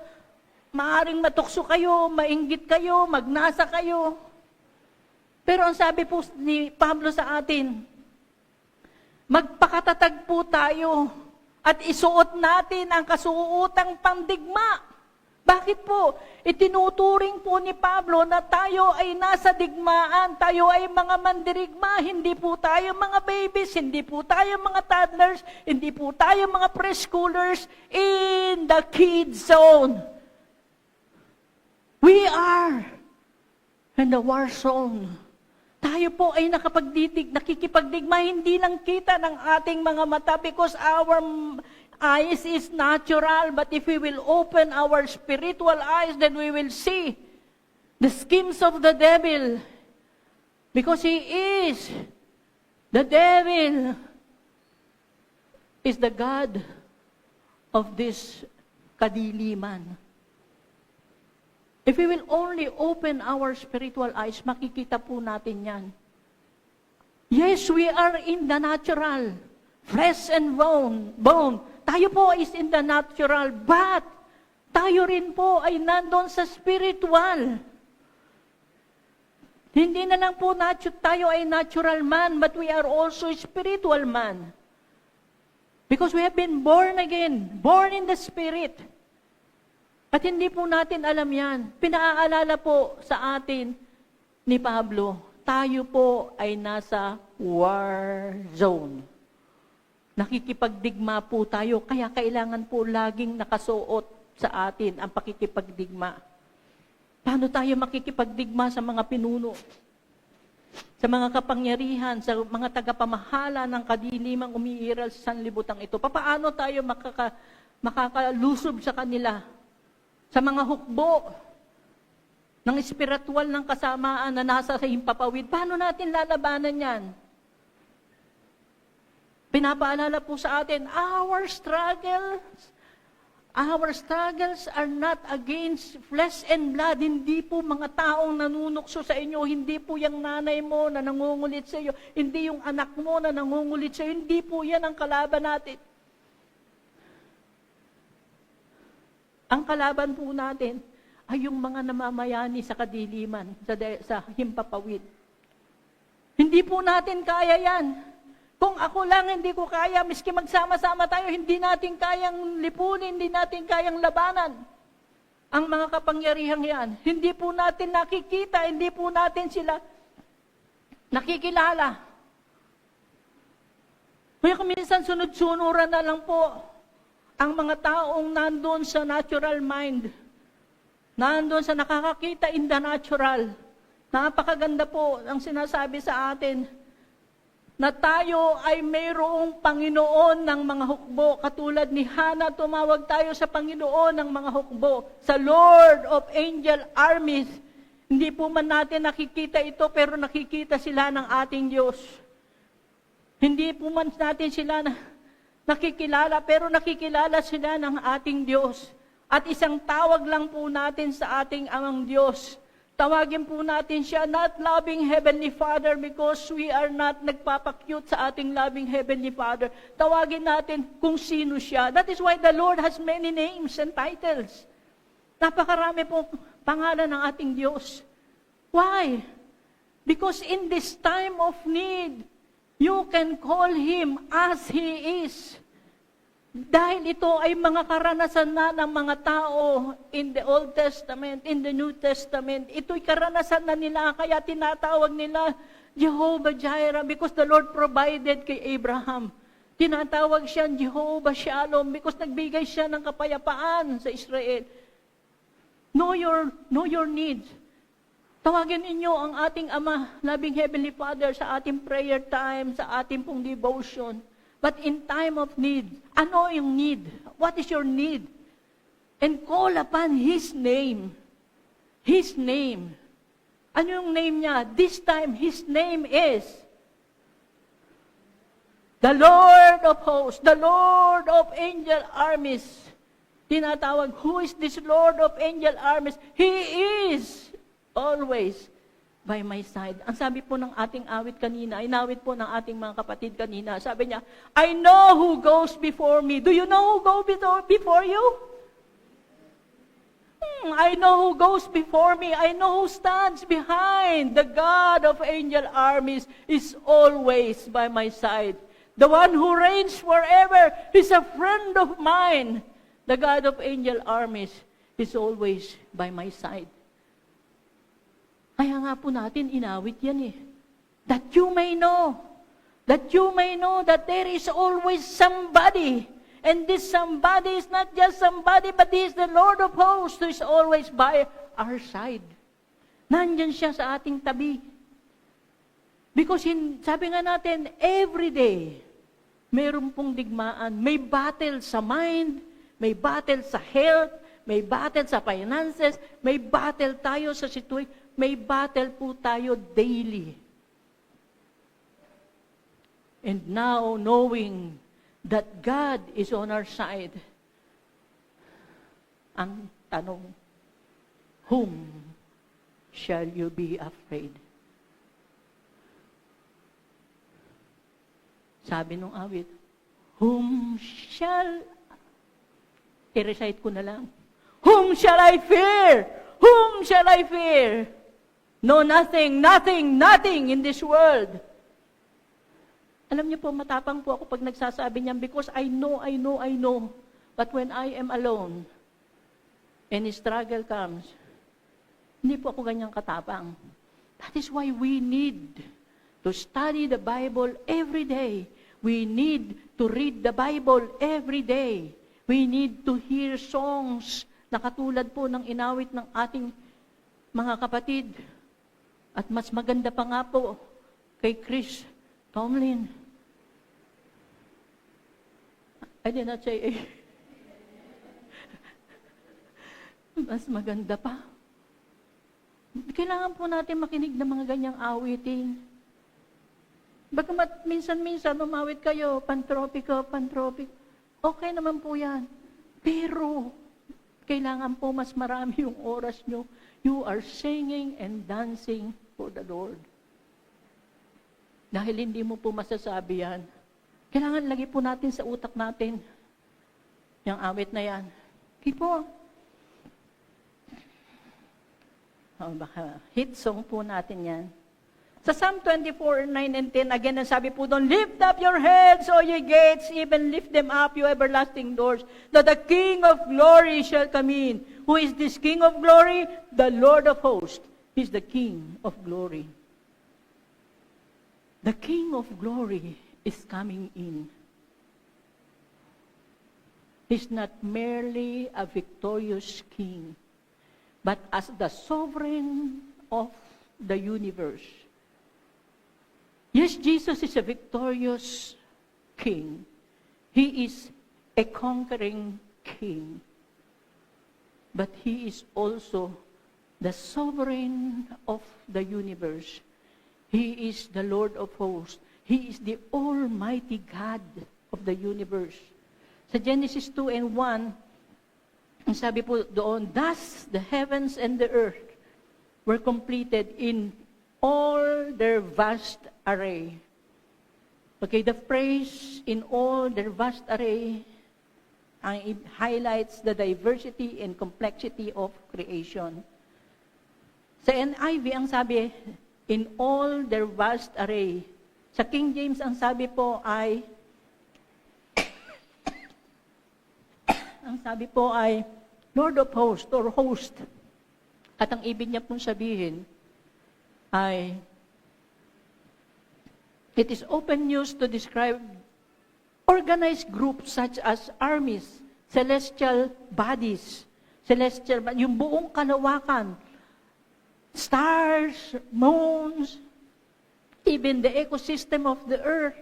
maaring matukso kayo, mainggit kayo, magnasa kayo. Pero ang sabi po ni Pablo sa atin, magpakatatag po tayo at isuot natin ang kasuotang pandigma. Bakit po? Itinuturing po ni Pablo na tayo ay nasa digmaan, tayo ay mga mandirigma, hindi po tayo mga babies, hindi po tayo mga toddlers, hindi po tayo mga preschoolers in the kid zone. We are in the war zone. Tayo po ay nakikipagdigma, hindi lang kita ng ating mga mata because our eyes is natural, but if we will open our spiritual eyes, then we will see the schemes of the devil. Because the devil is the God of this kadiliman. If we will only open our spiritual eyes, makikita po natin yan. Yes, we are in the natural, flesh and bone. Tayo po is in the natural, but tayo rin po ay nandun sa spiritual. Hindi na lang po tayo ay natural man, but we are also spiritual man. Because we have been born again, born in the Spirit. At hindi po natin alam yan. Pinaalala po sa atin ni Pablo, tayo po ay nasa war zone. Nakikipagdigma po tayo, kaya kailangan po laging nakasuot sa atin ang pakikipagdigma. Paano tayo makikipagdigma sa mga pinuno? Sa mga kapangyarihan, sa mga tagapamahala ng kadilimang umiiral sa sanlibutan ito? Paano tayo makakalusob sa kanila? Sa mga hukbo ng espiritual ng kasamaan na nasa sa himpapawid, paano natin lalabanan yan? Pinapaalala po sa atin, our struggles are not against flesh and blood. Hindi po mga taong nanunukso sa inyo, hindi po yung nanay mo na nangungulit sa iyo, hindi yung anak mo na nangungulit sa iyo, hindi po yan ang kalaban natin. Ang kalaban po natin ay yung mga namamayani sa kadiliman, sa himpapawid. Hindi po natin kaya yan. Kung ako lang hindi ko kaya, miski magsama-sama tayo, hindi natin kayang lipunin, hindi natin kayang labanan ang mga kapangyarihang yan. Hindi po natin nakikita, hindi po natin sila nakikilala. Kaya kung minsan sunod-sunuran na lang po ang mga taong nandun sa natural mind, nandun sa nakakakita in the natural. Napakaganda po ang sinasabi sa atin na tayo ay mayroong Panginoon ng mga hukbo. Katulad ni Hannah, tumawag tayo sa Panginoon ng mga hukbo, sa Lord of Angel Armies. Hindi po man natin nakikita ito, pero nakikita sila ng ating Diyos. Hindi po man natin sila nakikilala, pero nakikilala sila ng ating Diyos. At isang tawag lang po natin sa ating Amang Diyos. Tawagin po natin siya, not loving Heavenly Father, because we are not nagpapakyut sa ating loving Heavenly Father. Tawagin natin kung sino siya. That is why the Lord has many names and titles. Napakarami po pangalan ng ating Diyos. Why? Because in this time of need, you can call Him as He is. Dahil ito ay mga karanasan na ng mga tao in the Old Testament, in the New Testament. Ito'y karanasan na nila, kaya tinatawag nila Jehovah Jireh, because the Lord provided kay Abraham. Tinatawag siya Jehovah Shalom because nagbigay siya ng kapayapaan sa Israel. Know your needs. Tawagin ninyo ang ating Ama, loving Heavenly Father, sa ating prayer time, sa ating pong devotion. But in time of need, ano yung need? What is your need? And call upon His name. His name. Ano yung name niya? This time, His name is the Lord of Hosts, the Lord of Angel Armies. Tinatawag, who is this Lord of Angel Armies? He is always by my side. Ang sabi po ng ating awit kanina, inawit po ng ating mga kapatid kanina, sabi niya, I know who goes before me. Do you know who goes before you? I know who goes before me. I know who stands behind. The God of angel armies is always by my side. The one who reigns forever is a friend of mine. The God of angel armies is always by my side. Kaya nga po natin inawit yan eh. That you may know that there is always somebody. And this somebody is not just somebody, but He is the Lord of hosts who is always by our side. Nandyan siya sa ating tabi. Because sabi nga natin, every day, mayroon pong digmaan. May battle sa mind, may battle sa health, may battle sa finances, may battle tayo sa situation, may battle po tayo daily. And now, knowing that God is on our side, ang tanong, whom shall you be afraid? Sabi nung awit, whom shall, i-recite ko na lang, whom shall I fear? Whom shall I fear? No, nothing in this world. Alam niyo po, matapang po ako pag nagsasabi niyan because I know. But when I am alone, and struggle comes, hindi po ako ganyang katapang. That is why we need to study the Bible every day. We need to read the Bible every day. We need to hear songs na katulad po ng inawit ng ating mga kapatid. At mas maganda pa nga po kay Chris Tomlin. I did not say mas maganda pa. Kailangan po natin makinig ng mga ganyang awitin. Bagamat minsan-minsan umawit kayo, pantropiko. Okay naman po yan. Pero, kailangan po mas marami yung oras nyo. You are singing and dancing for the Lord. Dahil hindi mo po masasabi yan. Kailangan lagi po natin sa utak natin yung awit na yan. Okay po. Baka hit song po natin yan. Sa Psalm 24, 9 and 10, again, ang sabi po doon, lift up your heads, O ye gates, even lift them up, you everlasting doors, that the King of glory shall come in. Who is this King of glory? The Lord of hosts. He is the King of glory. The King of glory is coming in. He's not merely a victorious king, but as the sovereign of the universe. Yes, Jesus is a victorious king. He is a conquering king. But he is also the sovereign of the universe. He is the Lord of hosts. He is the Almighty God of the universe. Sa Genesis 2 and 1, ang sabi po doon, thus the heavens and the earth were completed in all their vast array. Okay, the phrase in all their vast array highlights the diversity and complexity of creation. Sa NIV, ang sabi, in all their vast array. Sa King James, ang sabi po ay, Lord of hosts or host. At ang ibig niya pong sabihin ay, it is often used to describe organized groups such as armies, celestial bodies, yung buong kalawakan, stars, moons, even the ecosystem of the earth.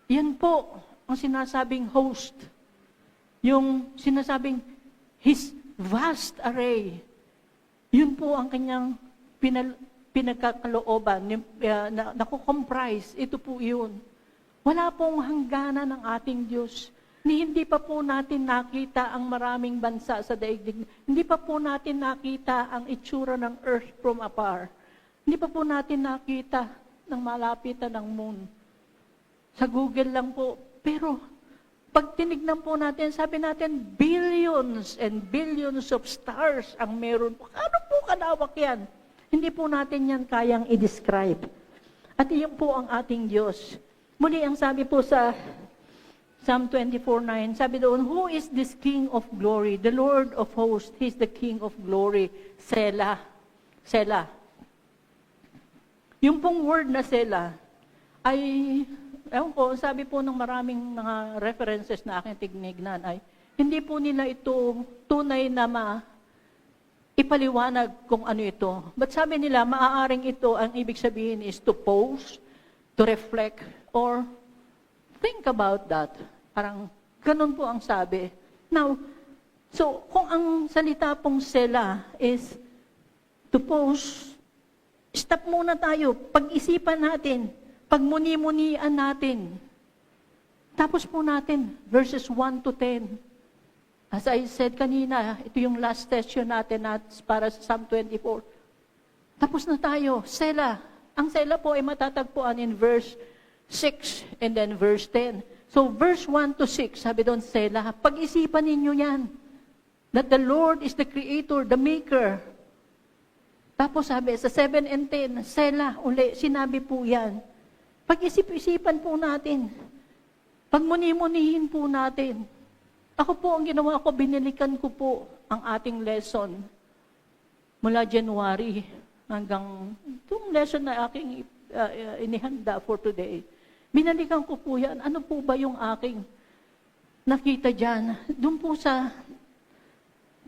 Yan po ang sinasabing host. Yung sinasabing His vast array. Yun po ang kanyang pinagkakalooban, nakukomprise, ito po yun. Wala pong hangganan ng ating Diyos. Hindi pa po natin nakita ang maraming bansa sa daigdig. Hindi pa po natin nakita ang itsura ng earth from afar. Hindi pa po natin nakita ng malapitan ng moon. Sa Google lang po. Pero, pag tinignan po natin, sabi natin, billions and billions of stars ang meron po. Ano po kalawak yan? Hindi po natin yan kayang i-describe. At iyon po ang ating Diyos. Muli ang sabi po sa Psalm 24:9, sabi doon, who is this King of glory? The Lord of hosts, He is the King of glory. Selah. Selah. Yung pong word na Selah ay, ewan ko, sabi po ng maraming mga references na aking tinignan ay, hindi po nila ito tunay na ipaliwanag kung ano ito. But sabi nila, maaaring ito, ang ibig sabihin is to pause, to reflect, or think about that. Parang ganun po ang sabi. Now, So, kung ang salita pong sela is to pause, stop muna tayo, pag-isipan natin, pagmuni-munian natin. Tapos po natin, verses 1 to 10. As I said kanina, ito yung last session natin para sa Psalm 24. Tapos na tayo, sela. Ang sela po ay matatagpuan in verse 6 and then verse 10. So verse 1 to 6, sabi doon, sela. Pag-isipan ninyo yan. That the Lord is the Creator, the Maker. Tapos sabi, sa 7 and 10, sela, uli, sinabi po yan. Pag-isip-isipan po natin. Pagmuni-munihin po natin. Ako po, ang ginawa ko, binilikan ko po ang ating lesson mula January hanggang itong lesson na aking inihanda for today. Binalikan ko po yan. Ano po ba yung aking nakita dyan? Doon po sa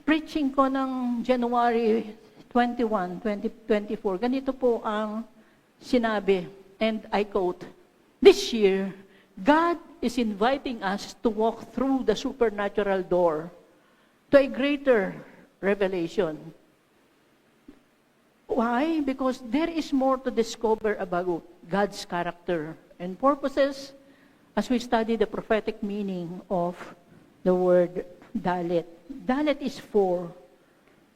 preaching ko ng January 21, 2024, ganito po ang sinabi, and I quote, "This year, God is inviting us to walk through the supernatural door to a greater revelation." Why? Because there is more to discover about God's character and purposes as we study the prophetic meaning of the word dalet. Dalet is for.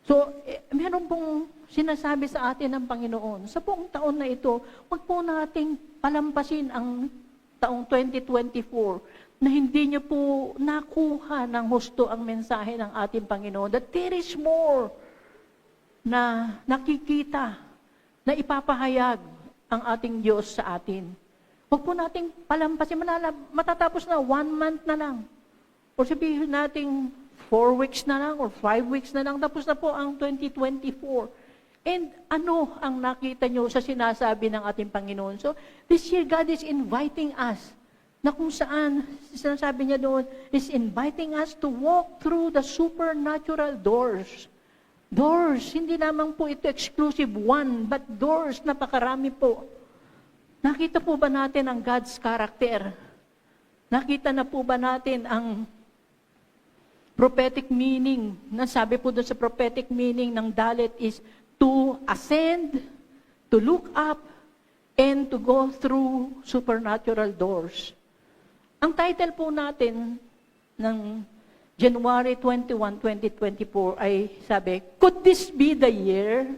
So, meron pong sinasabi sa atin ng Panginoon, sa buong taon na ito, huwag po nating palampasin ang taong 2024 na hindi niyo po nakuha ng husto ang mensahe ng ating Panginoon. That there is more na nakikita, na ipapahayag ang ating Diyos sa atin. Huwag po nating palampasin, matatapos na 1 month na lang. O sabihin natin 4 weeks na lang or 5 weeks na lang, tapos na po ang 2024. And ano ang nakita nyo sa sinasabi ng ating Panginoon? So, this year, God is inviting us na kung saan, sinasabi niya doon, is inviting us to walk through the supernatural doors. Doors, hindi naman po ito exclusive one, but doors, napakarami po. Nakita po ba natin ang God's character? Nakita na po ba natin ang prophetic meaning? Nasabi po doon sa prophetic meaning ng dalet is to ascend, to look up, and to go through supernatural doors. Ang title po natin ng January 21, 2024 ay sabi, could this be the year?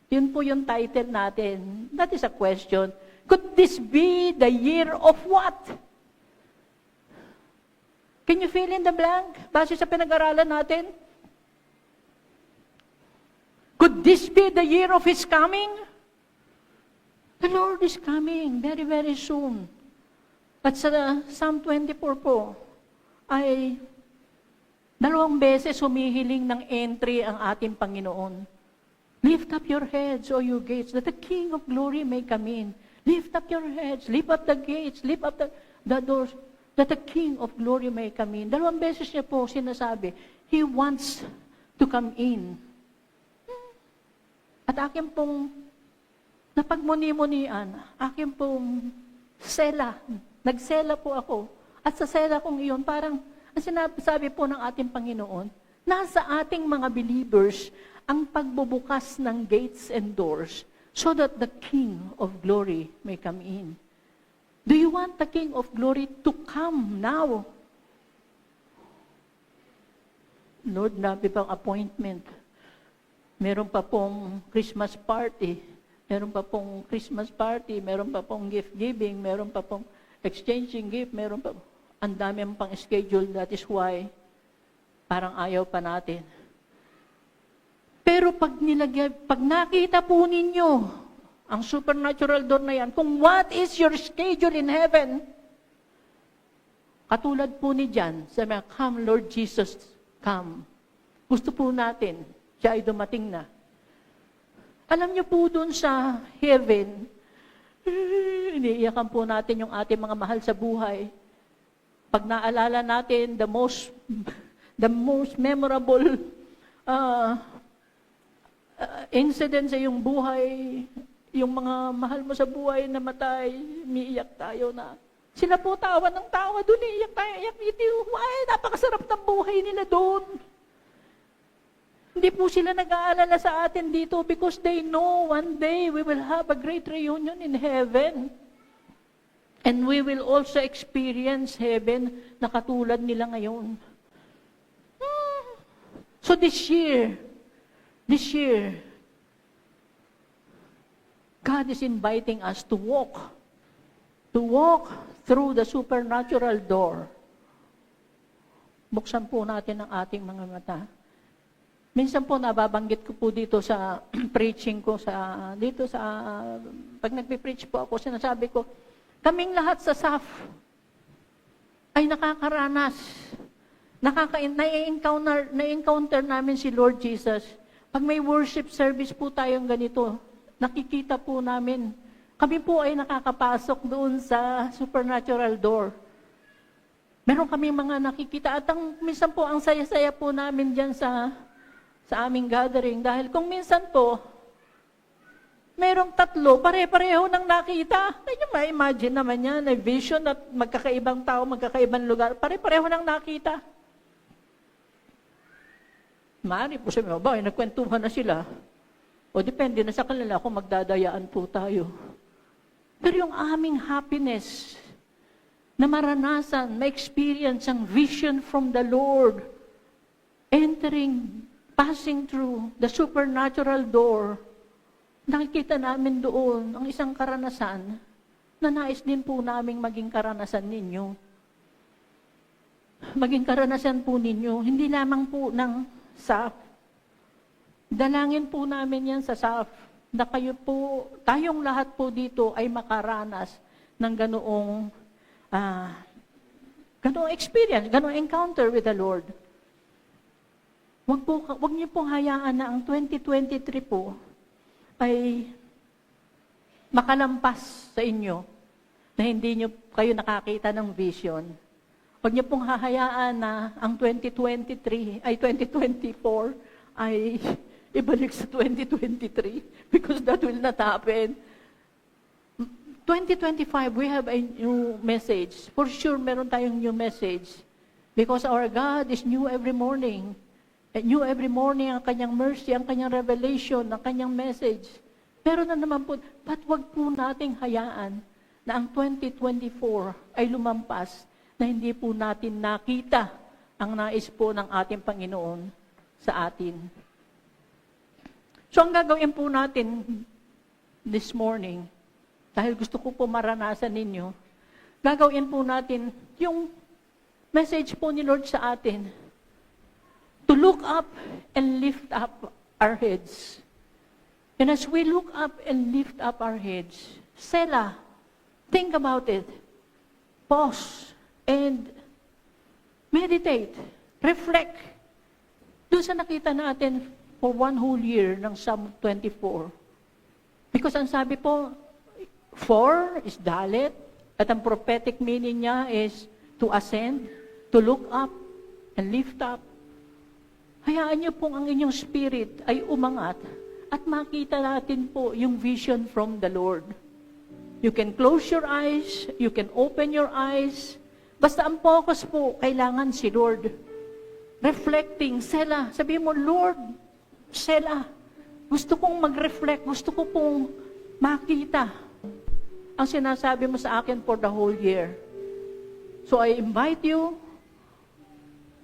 Yun po yung title natin. That is a question. Could this be the year of what? Can you fill in the blank? Base sa pinag-aralan natin? Could this be the year of His coming? The Lord is coming very, very soon. At sa Psalm 24 po, ay 2 beses humihiling ng entry ang ating Panginoon. Lift up your heads, O you gates, that the King of glory may come in. Lift up your heads, lift up the gates, lift up the doors, that the King of glory may come in. 2 beses niya po sinasabi, He wants to come in. At akin pong napagmuni-munian, akin pong sela, nagsela po ako. At sa sela kong iyon, parang ang sinasabi po ng ating Panginoon, nasa ating mga believers ang pagbubukas ng gates and doors so that the King of glory may come in. Do you want the King of glory to come now? Lord, nabi pang appointment. Meron pa pong Christmas party. Meron pa pong Christmas party. Meron pa pong gift giving. Meron pa pong exchanging gift. Meron pa. Ang dami ang pang schedule. That is why parang ayaw pa natin. Pero pag nakita po ninyo ang supernatural door na yan, kung what is your schedule in heaven, katulad po ni John, sabi, come Lord Jesus, come. Gusto po natin, siya ay dumating na. Alam niyo po dun sa heaven, iniiyakan po natin yung ating mga mahal sa buhay. Pag naalala natin, the most memorable incident sa iyong buhay, yung mga mahal mo sa buhay na matay, umiiyak tayo na. Sila po tawa ng tawa doon, iiyak tayo, iyak dito. Ay, napakasarap ng buhay nila doon. Hindi po sila nag-aalala sa atin dito because they know one day we will have a great reunion in heaven. And we will also experience heaven na katulad nila ngayon. So this year, God is inviting us to walk through the supernatural door. Buksan po natin ang ating mga mata. Minsan po nababanggit ko po dito sa preaching ko, pag nagpe-preach po ako, sinasabi ko, kaming lahat sa SAF ay nakakaranas, na-encounter namin si Lord Jesus. Pag may worship service po tayong ganito, nakikita po namin, kami po ay nakakapasok doon sa supernatural door. Meron kami mga nakikita at minsan po ang saya-saya po namin dyan sa aming gathering. Dahil kung minsan po, merong tatlo, pare-pareho nang nakita. Kaya ma-imagine naman yan, na vision at magkakaibang tao, magkakaibang lugar, pare-pareho nang nakita. Maaari po sabi mo, nagkwentuhan na sila. O depende na sa kanila kung magdadayaan po tayo. Pero yung aming happiness, na maranasan, ma-experience ang vision from the Lord, passing through the supernatural door, nakikita namin doon ang isang karanasan na nais din po naming maging karanasan ninyo. Maging karanasan po ninyo, hindi lamang po ng SAF. Dalangin po namin yan sa SAF na tayong lahat po dito ay makaranas ng ganoong experience, ganoong encounter with the Lord. Wag niyo pong hayaan na ang 2023 po ay makalampas sa inyo na hindi niyo kayo nakakita ng vision. Wag niyo pong hahayaan na ang 2024 ay ibalik sa 2023 because that will not happen. 2025, we have a new message. For sure, meron tayong new message. Because our God is new every morning. And new every morning ang kanyang mercy, ang kanyang revelation, ang kanyang message. Meron na naman po, but wag po nating hayaan na ang 2024 ay lumampas na hindi po natin nakita ang nais po ng ating Panginoon sa atin. So ang gagawin po natin this morning, dahil gusto ko po maranasan ninyo, gagawin po natin yung message po ni Lord sa atin, to look up and lift up our heads. And as we look up and lift up our heads, Selah, think about it. Pause and meditate, reflect. Doon sa nakita natin for one whole year ng Psalm 24. Because ang sabi po, 4 is dalet, at ang prophetic meaning niya is to ascend, to look up, and lift up. Hayaan niyo pong ang inyong spirit ay umangat at makita natin po yung vision from the Lord. You can close your eyes, you can open your eyes, basta ang focus po, kailangan si Lord. Reflecting, Selah, sabi mo, Lord, Selah, gusto kong mag-reflect, gusto ko pong makita ang sinasabi mo sa akin for the whole year. So I invite you,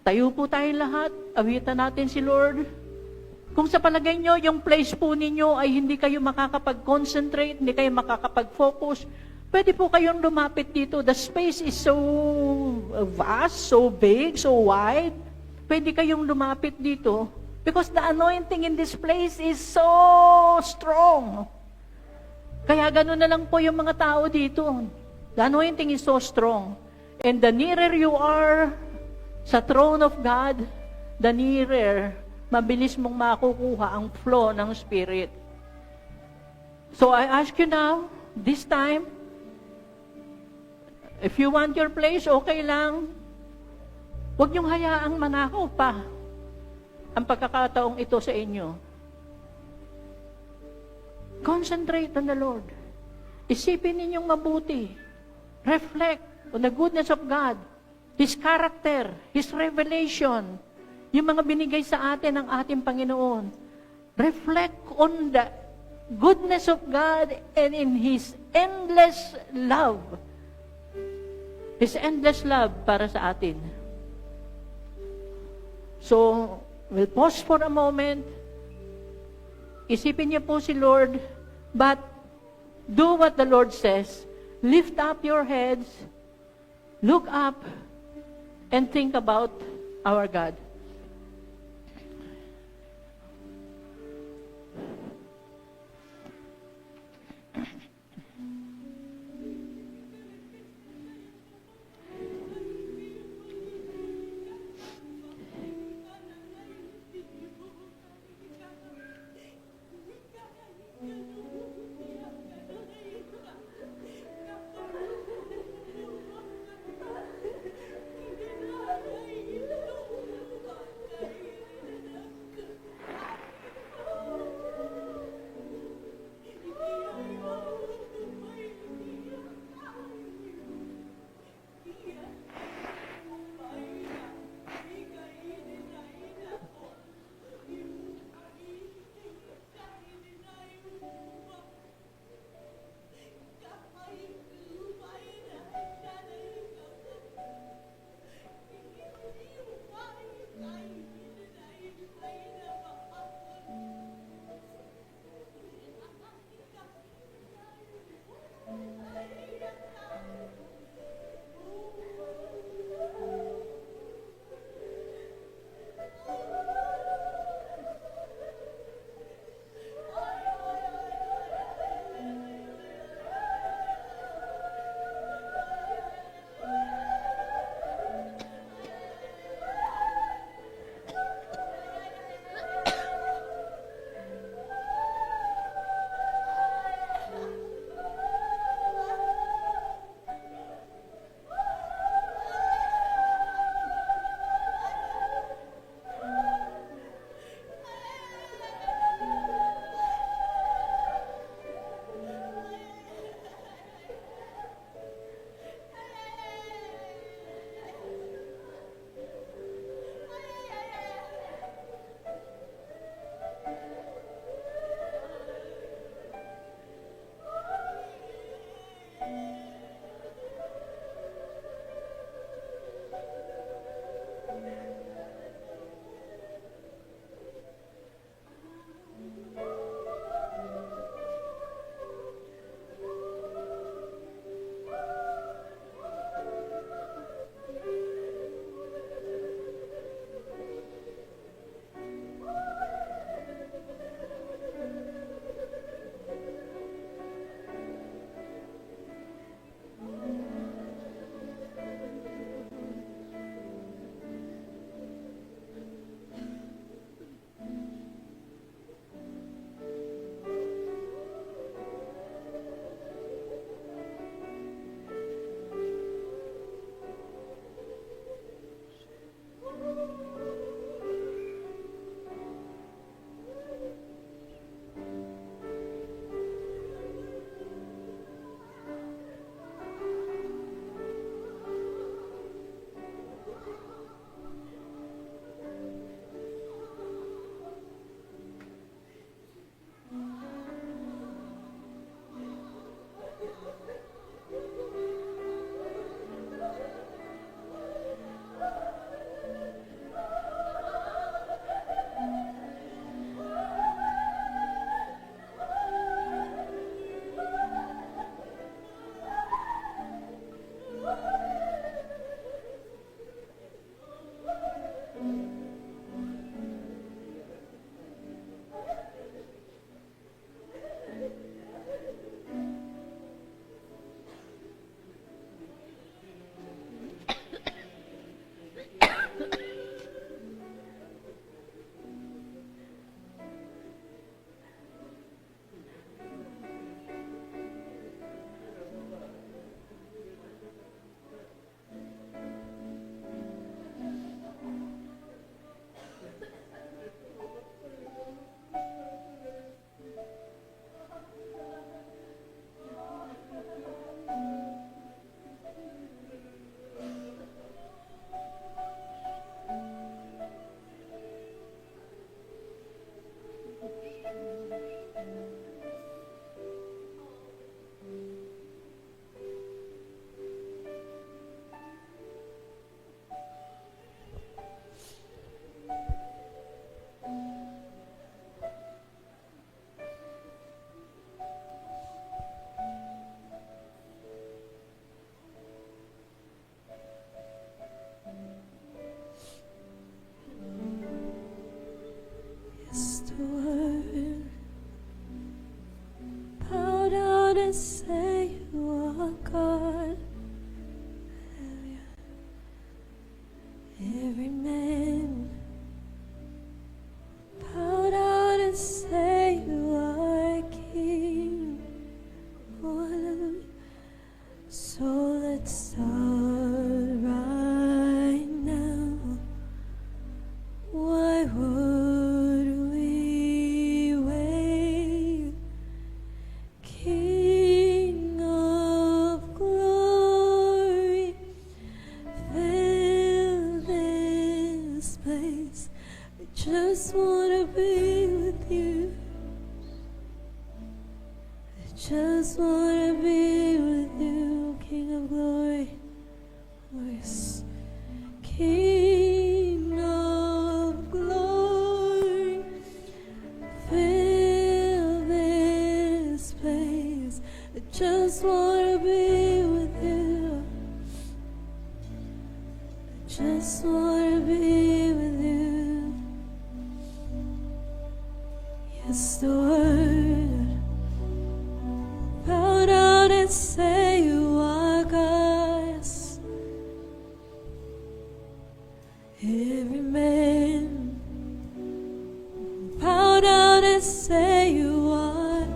tayo po tayong lahat, awitan natin si Lord. Kung sa palagay nyo, yung place po ninyo ay hindi kayo makakapag-concentrate, hindi kayo makakapag-focus, pwede po kayong lumapit dito. The space is so vast, so big, so wide. Pwede kayong lumapit dito because the anointing in this place is so strong. Kaya gano'n na lang po yung mga tao dito. The anointing is so strong. And the nearer you are sa throne of God, the nearer, mabilis mong makukuha ang flow ng Spirit. So I ask you now, this time, if you want your place, okay lang. Huwag niyong hayaang manakaw pa ang pagkakataong ito sa inyo. Concentrate on the Lord. Isipin ninyong mabuti. Reflect on the goodness of God, His character, His revelation, yung mga binigay sa atin ng ating Panginoon. Reflect on the goodness of God and in His endless love. His endless love para sa atin. So, we'll pause for a moment. Isipin niyo po si Lord, but do what the Lord says. Lift up your heads, look up, and think about our God. and say you are God. Every man bow down and say you are King. Oh, hallelujah. So let's start right now. Why would we wait? King of glory, fill this place. I just want to be with you. I just want to be with you, King of glory. Oh, yes. King of glory, fill this place. I just want to be with you. I just want to be with you. Yes, the word. Bow down and say you are God. Yes. Every man bow down and say you are.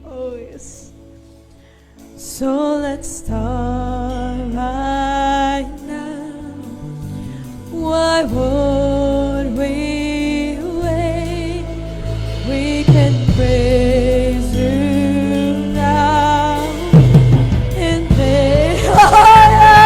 Oh, yes. So let's start right now. Why would we wait? We can praise you now and then. Oh, yeah.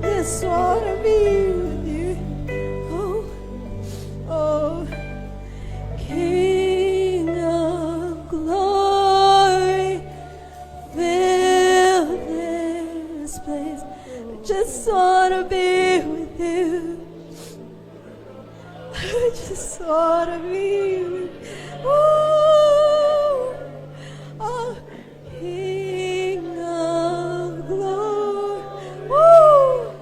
Just wanna be with you. Oh, oh, King of glory, fill this place. I just wanna be with you. I just wanna be with you. Oh, King of glory. Oh,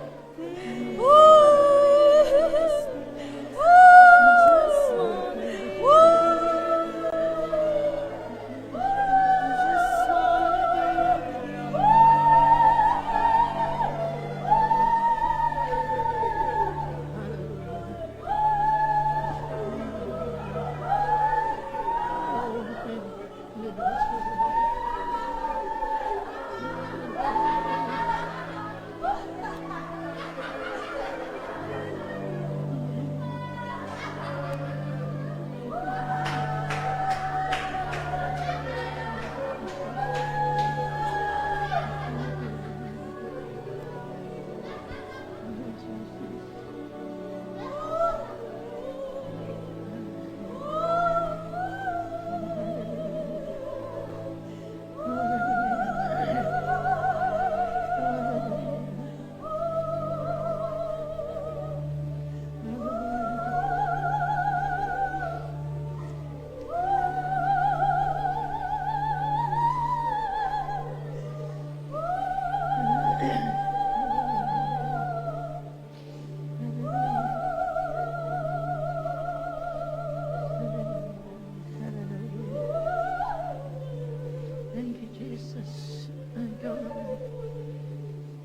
Thank you, Jesus. Thank you, Lord.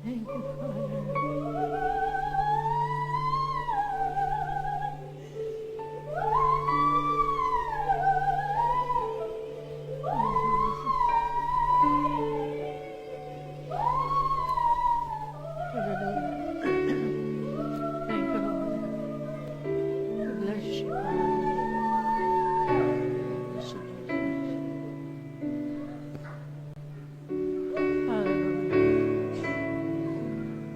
Thank you, Father. Hallelujah. Thank you, Lord. We bless you, Father. Bless you, Jesus. Hallelujah.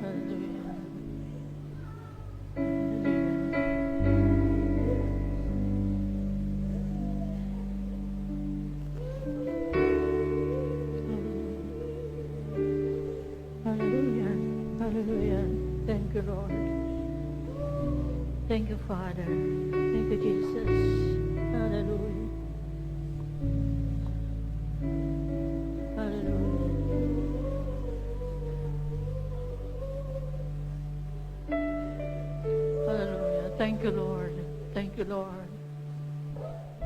Hallelujah. Hallelujah. Hallelujah. Thank you, Lord. Thank you, Father. Thank you, Jesus. Hallelujah. Hallelujah. Hallelujah. Thank you, Lord. Thank you, Lord.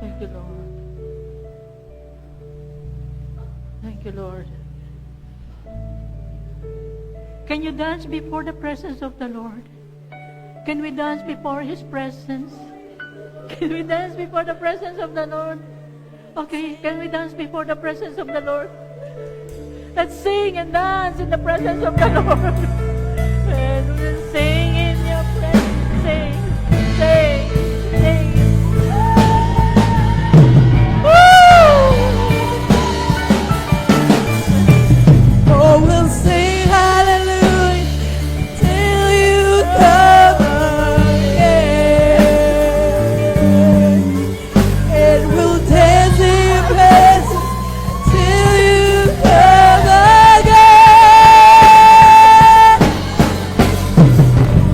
Thank you, Lord. Thank you, Lord. Can you dance before the presence of the Lord? Can we dance before His presence? Can we dance before the presence of the Lord? Okay, can we dance before the presence of the Lord? Let's sing and dance in the presence of the Lord. And we'll sing in your presence. Sing, sing, sing. Woo! oh, we'll sing hallelujah till you come again. And we'll dance in your presence till you come again.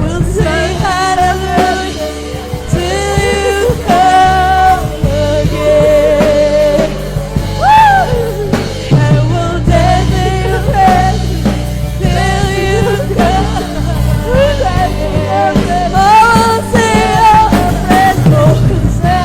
We'll sing hallelujah till you come again. Woo! And we'll dance in your presence till you come again. Oh, we'll sing your presence. Oh, we'll sing your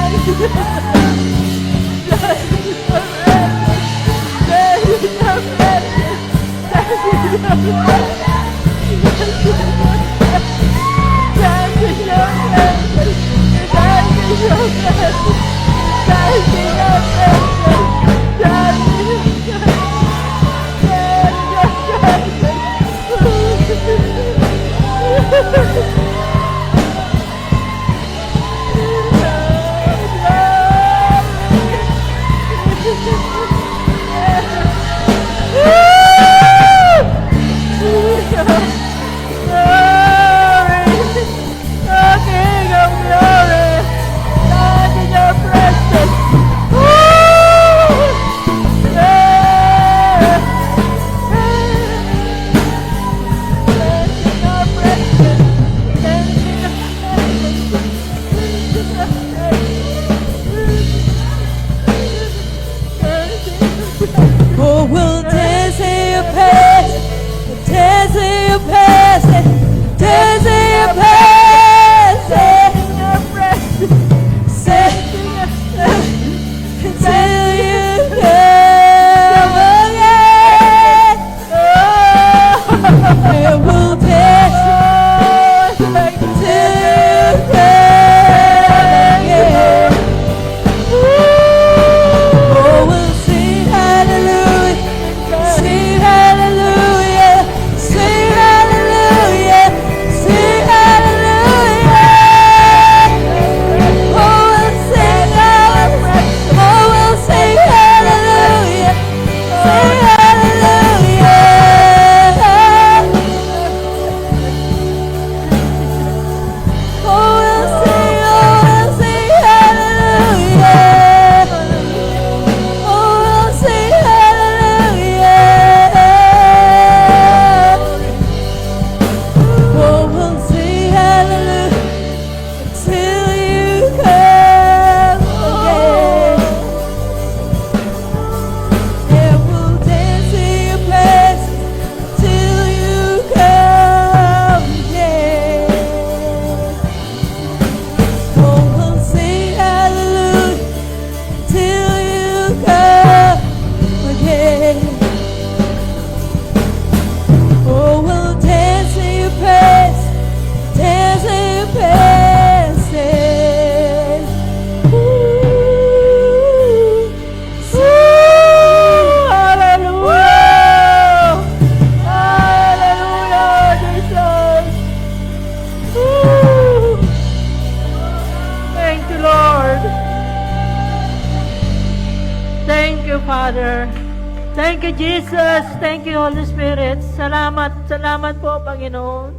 Thank you, Jesus. Thank you, Holy Spirit. Salamat, salamat po, Panginoon.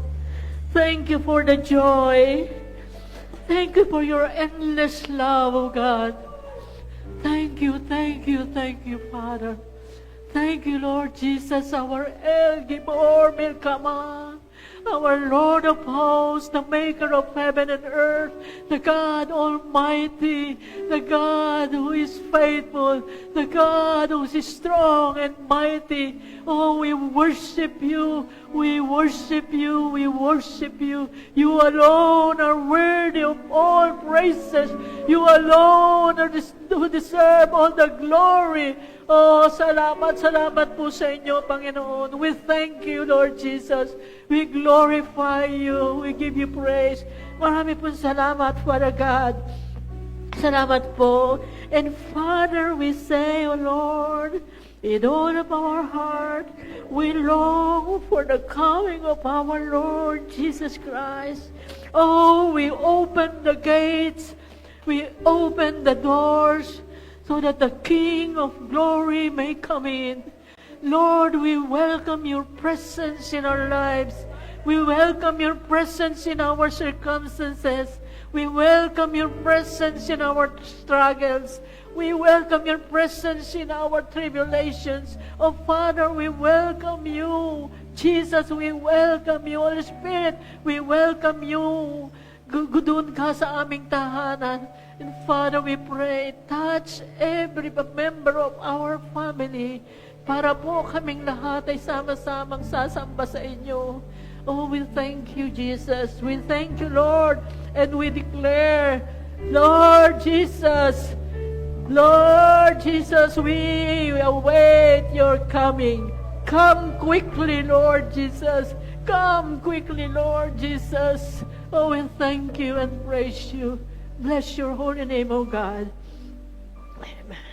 Thank you for the joy. Thank you for your endless love, oh God. Thank you, Father. Thank you, Lord Jesus, our El Gibor Milkama, our Lord of hosts, the maker of heaven and earth, the God Almighty, the God who is faithful, the God who is strong and mighty. Oh, we worship you, we worship you, we worship you. You alone are worthy of all praises. You alone are who deserve all the glory. Oh, salamat, salamat po sa inyo, Panginoon. We thank you, Lord Jesus. We glorify you. We give you praise. Marami po salamat, Father God. Salamat po. And Father, we say, O Lord, in all of our heart, we long for the coming of our Lord Jesus Christ. Oh, we open the gates. We open the doors so that the King of glory may come in. Lord, we welcome your presence in our lives. We welcome your presence in our circumstances. We welcome your presence in our struggles. We welcome your presence in our tribulations. Oh, Father, we welcome you. Jesus, we welcome you. Holy Spirit, we welcome you. Gudun ka sa aming tahanan. And Father, we pray, touch every member of our family para po kaming lahat ay sama-samang sasamba sa inyo. Oh, we thank you, Jesus. We thank you, Lord. And we declare, Lord Jesus, we await your coming. Come quickly, Lord Jesus. Come quickly, Lord Jesus. Oh, we thank you and praise you. Bless your holy name, O God. Amen.